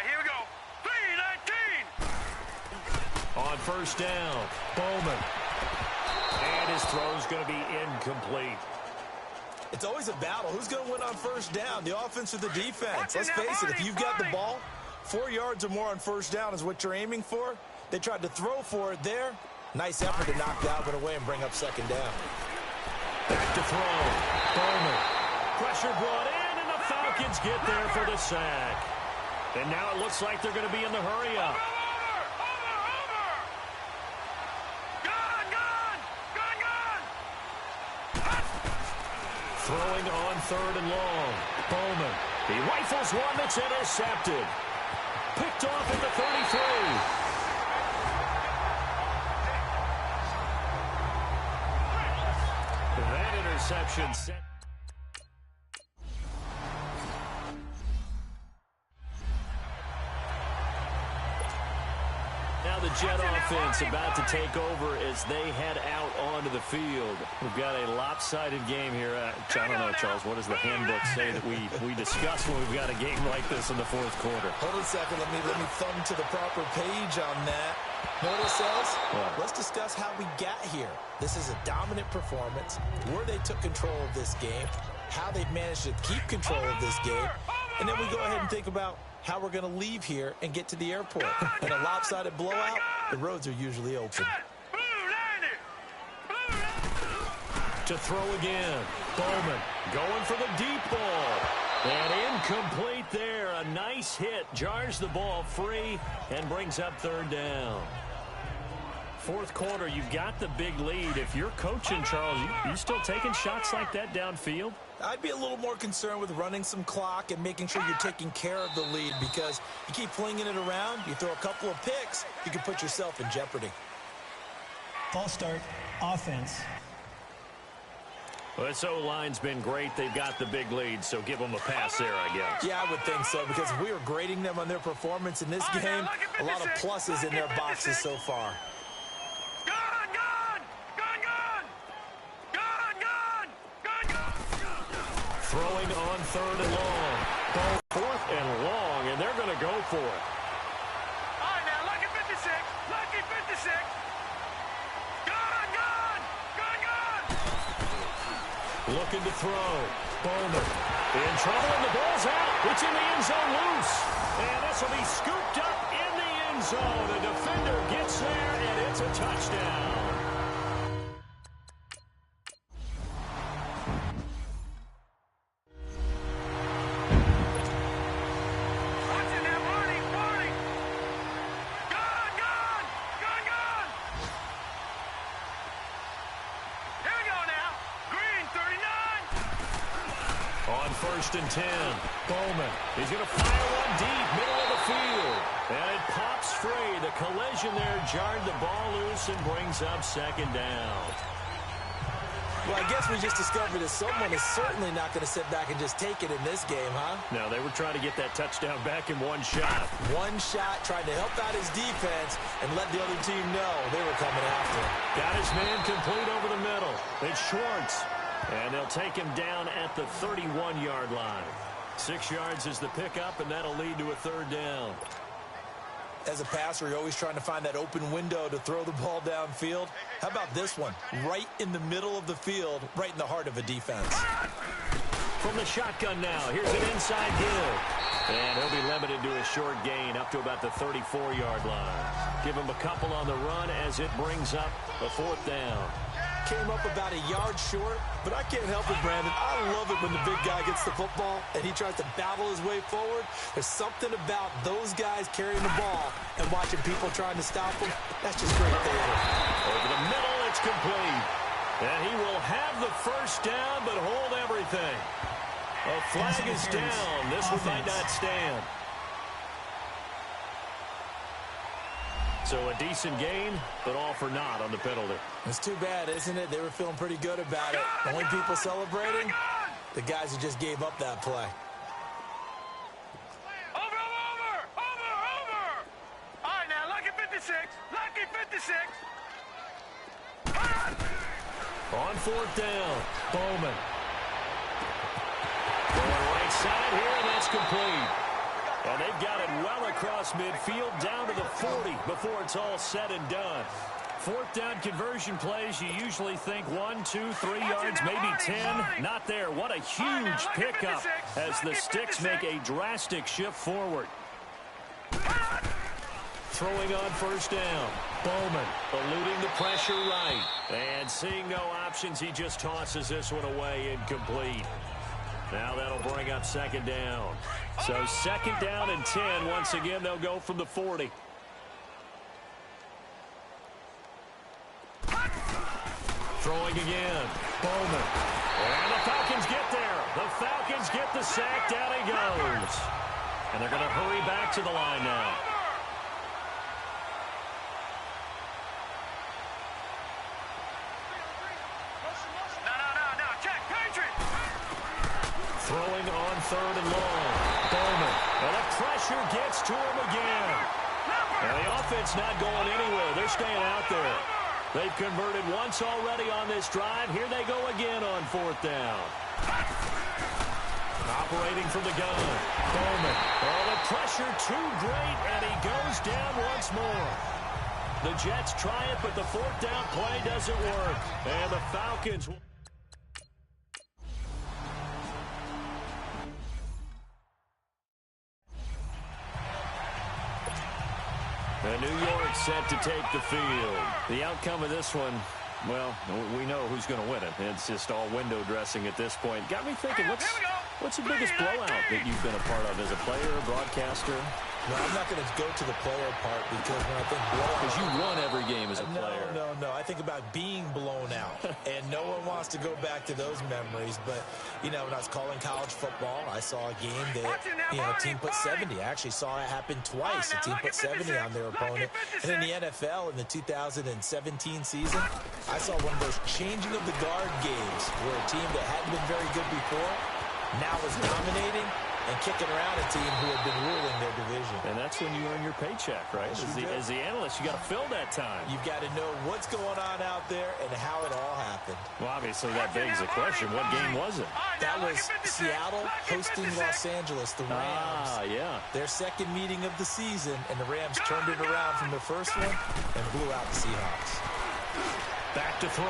Here we go. 3-19. On 1st down, Bowman. And his throw's going to be incomplete. It's always a battle. Who's going to win on 1st down, the offense or the defense? Let's face it, if you've got the ball, 4 yards or more on 1st down is what you're aiming for. They tried to throw for it there. Nice effort to knock that one away and bring up 2nd down. Back to throw. Bowman. Pressure brought in, and the Falcons get there for the sack. And now it looks like they're going to be in the hurry-up. Throwing on 3rd and long. Bowman. He rifles one that's intercepted. Picked off at the 33. That interception set. Now the Jet offense about to take over as they head out onto the field. We've got a lopsided game here. I don't know, Charles, what does the handbook say that we discuss when we've got a game like this in the 4th quarter? Hold on a second. Let me thumb to the proper page on that. Know what it says? What? Let's discuss how we got here. This is a dominant performance, where they took control of this game, how they've managed to keep control of this game, and then we go ahead and think about how we're going to leave here and get to the airport. In a lopsided blowout, the roads are usually open. To throw again. Bowman going for the deep ball. And incomplete there. A nice hit. Jars the ball free and brings up 3rd down. 4th quarter, you've got the big lead. If you're coaching, Charles, you still taking shots like that downfield? I'd be a little more concerned with running some clock and making sure you're taking care of the lead, because you keep flinging it around, you throw a couple of picks, you can put yourself in jeopardy. False start, offense. Well, this O-line's been great. They've got the big lead, so give them a pass there, I guess. Yeah, I would think so, because we were grading them on their performance in this game. A lot of pluses in their boxes so far. Throwing on 3rd and long. Ball 4th and long, and they're going to go for it. All right, now, lucky 56. Lucky 56. Gun. Looking to throw. Bowman in trouble, and the ball's out. It's in the end zone loose. And this will be scooped up in the end zone. The defender gets there, and it's a touchdown. On 1st and 10, Bowman. He's going to fire one deep, middle of the field. And it pops free. The collision there jarred the ball loose and brings up 2nd down. Well, I guess we just discovered that someone is certainly not going to sit back and just take it in this game, huh? No, they were trying to get that touchdown back in one shot. One shot, trying to help out his defense and let the other team know they were coming after him. Got his man complete over the middle. It's Schwartz. And they'll take him down at the 31-yard line. 6 yards is the pickup, and that'll lead to a third down. As a passer, you're always trying to find that open window to throw the ball downfield. How about this one? Right in the middle of the field, right in the heart of a defense. From the shotgun now, here's an inside give. And he'll be limited to a short gain up to about the 34-yard line. Give him a couple on the run as it brings up a fourth down. Came up about a yard short, but I can't help it, Brandon. I love it when the big guy gets the football and he tries to battle his way forward. There's something about those guys carrying the ball and watching people trying to stop them. That's just great theater. Over the middle, it's complete. And he will have the first down, but hold everything. A flag is down. This one might not stand. So a decent gain, but all for naught on the penalty. It's too bad, isn't it? They were feeling pretty good about it. The only people celebrating, the guys who just gave up that play. Over! All right, now, lucky 56. Lucky 56. On fourth down, Bowman. Going right side here, and that's complete. And they've got it well across midfield, down to the 40 before it's all said and done. Fourth down conversion plays, you usually think 1, 2, 3 yards, maybe 10. Not there. What a huge pickup as the Sticks make a drastic shift forward. Throwing on first down. Bowman eluding the pressure right. And seeing no options, he just tosses this one away incomplete. Now that'll bring up second down. So second down and 10. Once again, they'll go from the 40. Throwing again. Bowman. And the Falcons get there. The Falcons get the sack. Down he goes. And they're going to hurry back to the line now. Throwing on third and long. Bowman. And the pressure gets to him again. And the offense not going anywhere. They're staying out there. They've converted once already on this drive. Here they go again on fourth down. Operating from the gun. Bowman. Oh, the pressure too great, and he goes down once more. The Jets try it, but the fourth down play doesn't work. And the Falcons... And New York set to take the field. The outcome of this one, well, we know who's going to win it. It's just all window dressing at this point. Got me thinking, what's the biggest blowout that you've been a part of as a player, broadcaster? No, I'm not going to go to the player part because when I think blowout... Because you won every game as a player. No. I think about being blown out. And no one wants to go back to those memories. But, you know, when I was calling college football, I saw a game that, you know, a team put 70. I actually saw it happen twice. A team put 70 on their opponent. And in the NFL, in the 2017 season, I saw one of those changing of the guard games where a team that hadn't been very good before now is dominating and kicking around a team who had been ruling their division. And that's when you earn your paycheck, right? As the analyst, you got to fill that time. You've got to know what's going on out there and how it all happened. Well, obviously, that begs the question, what game was it? That was Seattle hosting Los Angeles, the Rams. Yeah. Their second meeting of the season, and the Rams turned it around from the first one and blew out the Seahawks. Back to throw.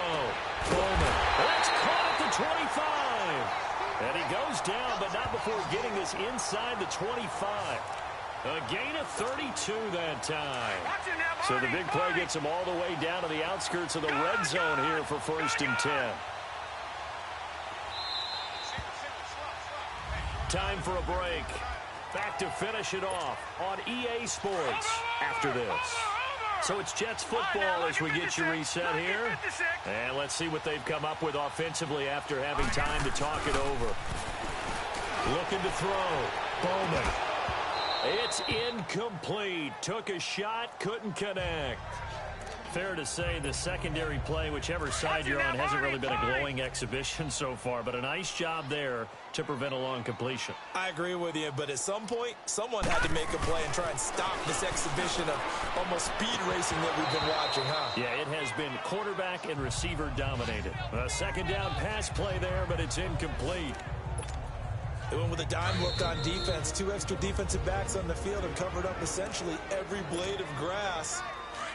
Bowman. That's caught at the 25. And he goes down, but not before getting this inside the 25. A gain of 32 that time. So the big play gets him all the way down to the outskirts of the red zone here for first and 10. Time for a break. Back to finish it off on EA Sports after this. So it's Jets football as we get you reset here. And let's see what they've come up with offensively after having time to talk it over. Looking to throw. Bowman. It's incomplete. Took a shot, couldn't connect. Fair to say the secondary play, whichever side you're on, hasn't really been a glowing exhibition so far, but a nice job there to prevent a long completion. I agree with you, but at some point, someone had to make a play and try and stop this exhibition of almost speed racing that we've been watching, huh? Yeah, it has been quarterback and receiver dominated. A second down pass play there, but it's incomplete. They went with a dime look on defense. 2 extra defensive backs on the field and covered up essentially every blade of grass.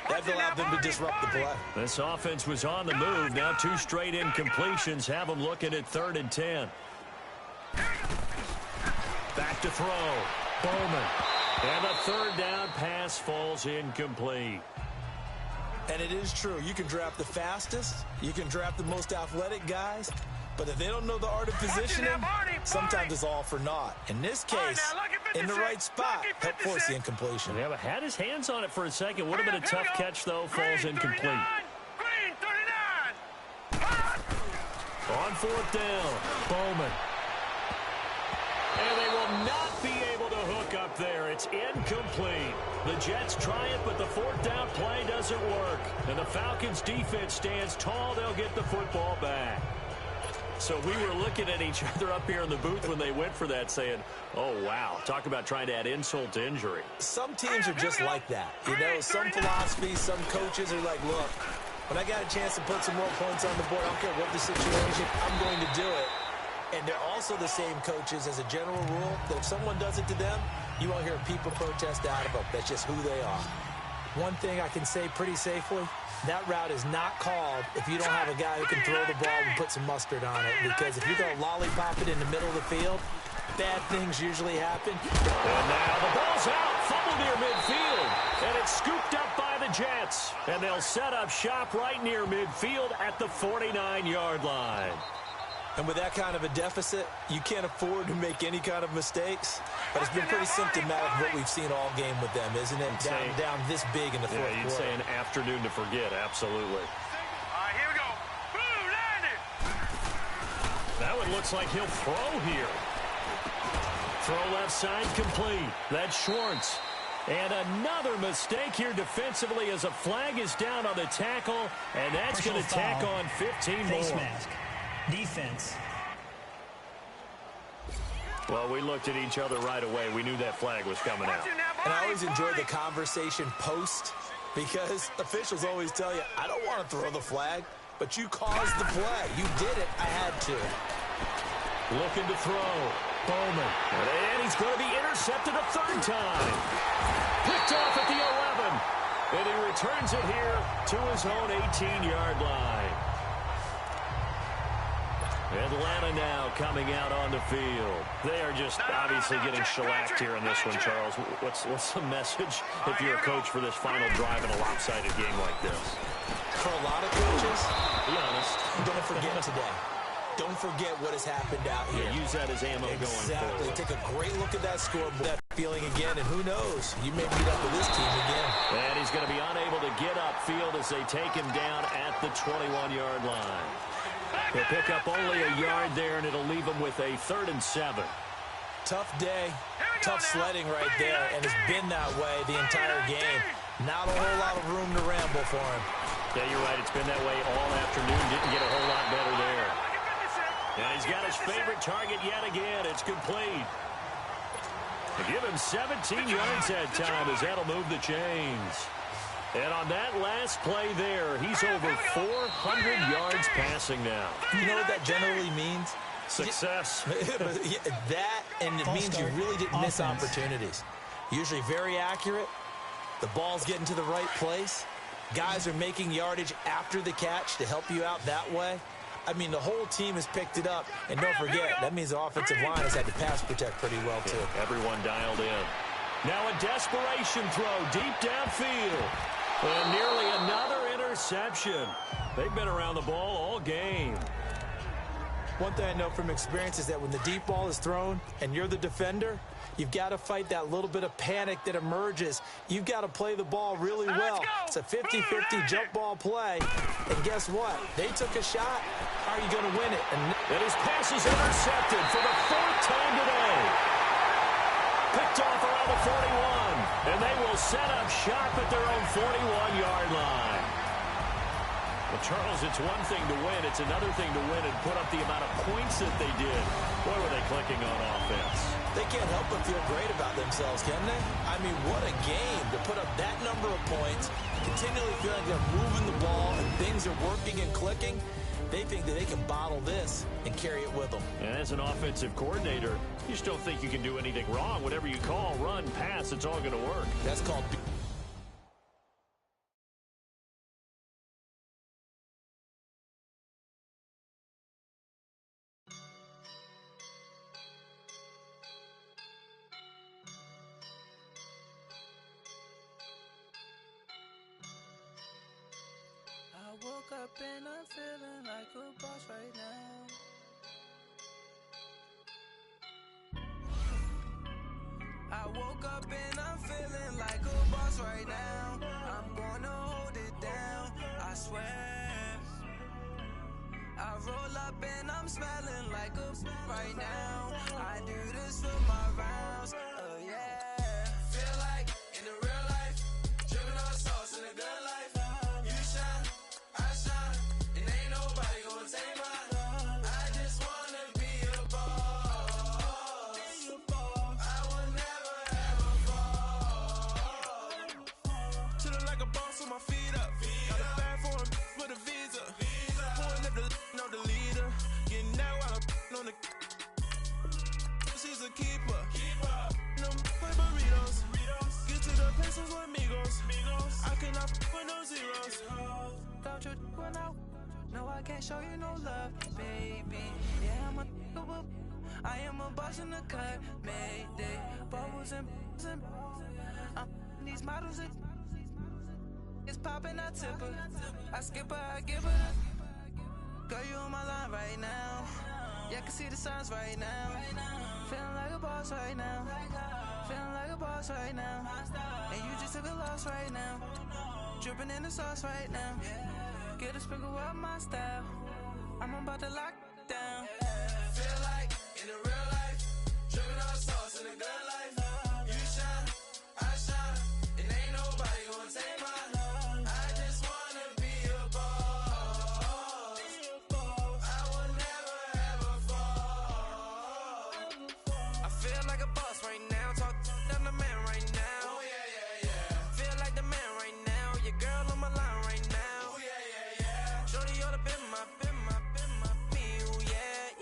That allowed them to disrupt the play. This offense was on the move. Now 2 straight incompletions have them looking at 3rd and 10. Back to throw. Bowman. And the 3rd down pass falls incomplete. And it is true. You can draft the fastest. You can draft the most athletic guys. But if they don't know the art of positioning, sometimes it's all for naught. In this case, in the right spot, help force the incompletion. Yeah, but had his hands on it for a second. Would have been a tough catch, though. Falls incomplete. On 4th down, Bowman. And they will not be able to hook up there. It's incomplete. The Jets try it, but the 4th down play doesn't work. And the Falcons' defense stands tall. They'll get the football back. So we were looking at each other up here in the booth when they went for that, saying, oh, wow, talk about trying to add insult to injury. Some teams are just like that. You know, some philosophies, some coaches are like, look, when I got a chance to put some more points on the board, I don't care what the situation, I'm going to do it. And they're also the same coaches as a general rule that if someone does it to them, you won't hear people protest out of them. That's just who they are. One thing I can say pretty safely, that route is not called if you don't have a guy who can throw the ball and put some mustard on it. Because if you're going to lollipop it in the middle of the field, bad things usually happen. And now the ball's out, fumble near midfield. And it's scooped up by the Jets. And they'll set up shop right near midfield at the 49-yard line. And with that kind of a deficit, you can't afford to make any kind of mistakes. But it's been pretty symptomatic of what we've seen all game with them, isn't it? Down this big in the fourth quarter. You'd say an afternoon to forget, absolutely. All right, here we go. Blue, landed. That one looks like he'll throw here. Throw left side complete. That's Schwartz. And another mistake here defensively as a flag is down on the tackle. And that's going to tack on 15 Face more. mask. Defense. Well, we looked at each other right away. We knew that flag was coming out. And I always enjoy the conversation post because officials always tell you, I don't want to throw the flag, but you caused the play. You did it. I had to. Looking to throw. Bowman. And he's going to be intercepted a 3rd time. Picked off at the 11. And he returns it here to his own 18-yard line. Atlanta now coming out on the field. They are just obviously getting shellacked here in this one, Charles. What's the message if you're a coach for this final drive in a lopsided game like this? For a lot of coaches, be honest, don't forget today. Don't forget what has happened out here. Yeah, use that as ammo going forward. Exactly. Take a great look at that scoreboard. That feeling again, and who knows? You may meet up with this team again. And he's going to be unable to get upfield as they take him down at the 21-yard line. He'll pick up only a yard there, and it'll leave him with a 3rd and 7. Tough day, tough sledding right there, and it's been that way the entire game. Not a whole lot of room to ramble for him. Yeah, you're right. It's been that way all afternoon. Didn't get a whole lot better there. And he's got his favorite target yet again. It's complete. They give him 17 yards that time as that'll move the chains. And on that last play there, he's over 400 yards passing now. You know what that generally means? Success. That, and it means you really didn't miss opportunities. Usually very accurate. The ball's getting to the right place. Guys are making yardage after the catch to help you out that way. I mean, the whole team has picked it up. And don't forget, that means the offensive line has had to pass protect pretty well, too. Yeah, everyone dialed in. Now a desperation throw deep downfield. And nearly another interception. They've been around the ball all game. One thing I know from experience is that when the deep ball is thrown and you're the defender, you've got to fight that little bit of panic that emerges. You've got to play the ball really well. It's a 50-50 jump ball play. And guess what? They took a shot. How are you going to win it? And his pass is intercepted for the 4th time today. Picked off around the 41. And they will set up shop at their own 41-yard line. Well, Charles, it's one thing to win. It's another thing to win and put up the amount of points that they did. Boy, were they clicking on offense. They can't help but feel great about themselves, can they? I mean, what a game to put up that number of points, continually feeling like they're moving the ball and things are working and clicking. They think that they can bottle this and carry it with them. And as an offensive coordinator, you still think you can do anything wrong. Whatever you call, run, pass, it's all going to work. That's called... I woke up and I'm feeling like a boss right now. I woke up and I'm feeling like a boss right now. I'm gonna hold it down, I swear. I roll up and I'm smelling like a right now. I do this for my rounds, oh yeah. Feel like in the real life, dripping on sauce in a good life. You shine, I shine, and ain't nobody gonna take mine. I just wanna be a boss. I will never ever fall. Chillin' like a boss with my feet up. Got a bag for him with a visa. Pulling up the leader. Getting out while I'm on the. She's a keeper. No play burritos. Get to the pesos with amigos. I cannot with no zeros. Don't you run out? No, I can't show you no love, baby. Yeah, I am a boss in the cut. Mayday. Bubbles and these models are. It's poppin', I tip her. I skip her, I give her. Girl, you on my line right now. Yeah, I can see the signs right now. Feeling like a boss right now. Feeling like a boss right now. And you just took a loss right now. Dripping in the sauce right now. Get a sprinkle up my style. I'm about to lock down. Feel like in the real life, dripping on sauce in a good life. You shine, I shine, and ain't nobody gonna take mine. I just wanna be a boss. I will never ever fall. I feel like a boss right now. Talk to the man right now. Oh yeah. Feel like the man right now. Your girl on my line right now. Oh yeah. Shorty oughta been my me. Oh yeah.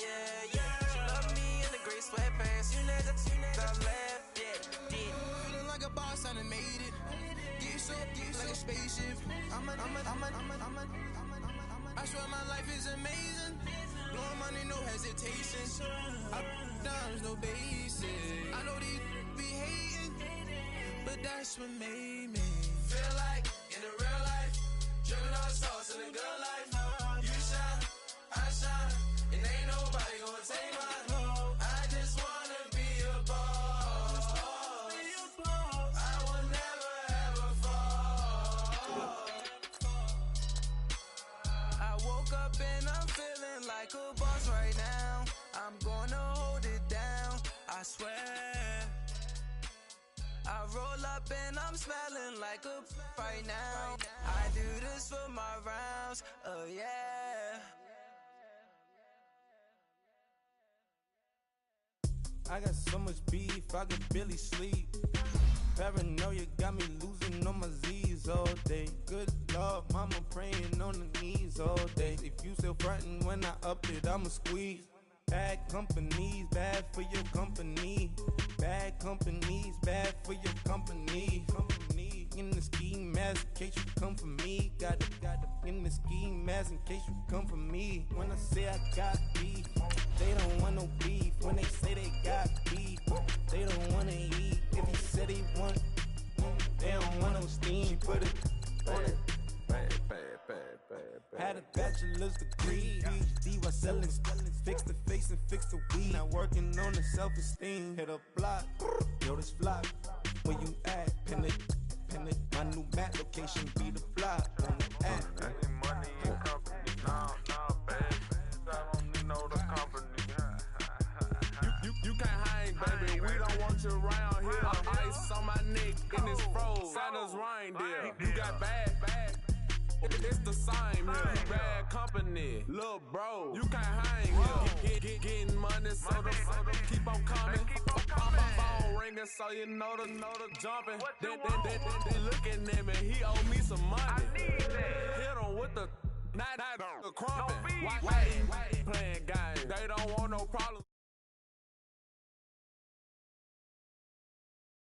She love me in the gray sweatpants. You never I left. Yeah. Feeling like a boss, I done made it. Get so like a spaceship. I swear my life is amazing. Blowing money, no hesitation. Up, downs, no basic. I know these be hating, but that's what made me. Feel like in the real life, dripping on sauce in a good life. You shine, I shine, and ain't nobody gonna take mine. I just wanna be a boss. I will never ever fall. I woke up and I'm feeling like a boss right now. I'm gonna hold it down, I swear. I roll up and I'm smelling like a right now. I do this for my rounds, oh yeah. I got so much beef, I could barely sleep. Paranoia got me losing on my Z's all day. Good Lord, mama praying on the knees all day. If you still frontin' when I up it, I'ma squeeze. Bad companies, bad for your company. Bad companies, bad for your company. In the ski mask, in case you come for me. Got it in the ski mask, in case you come for me. When I say I got beef, they don't want no beef. When they say they got beef, they don't wanna eat. If he said he want, they don't want no steam. She put it on it. Had a bachelor's degree, PhD while selling. Fix the face and fix the weed. Now working on the self-esteem. Hit a block, yo this flock. Where you at? Pin it. My new map location be the block. On the app. Money and company, nah, baby. I don't need no the company. You can't hang, baby. We don't want you around here. Ice on my neck in this froze. Santa's reindeer. You got bad. It's the same here. Bad company, little bro, you can't hang here. Getting money, so the keep on coming. My phone ringing, so you know the jumping. They looking at me, he owe me some money. Hit him with the not the crumping. Why playing games? They don't want no problems.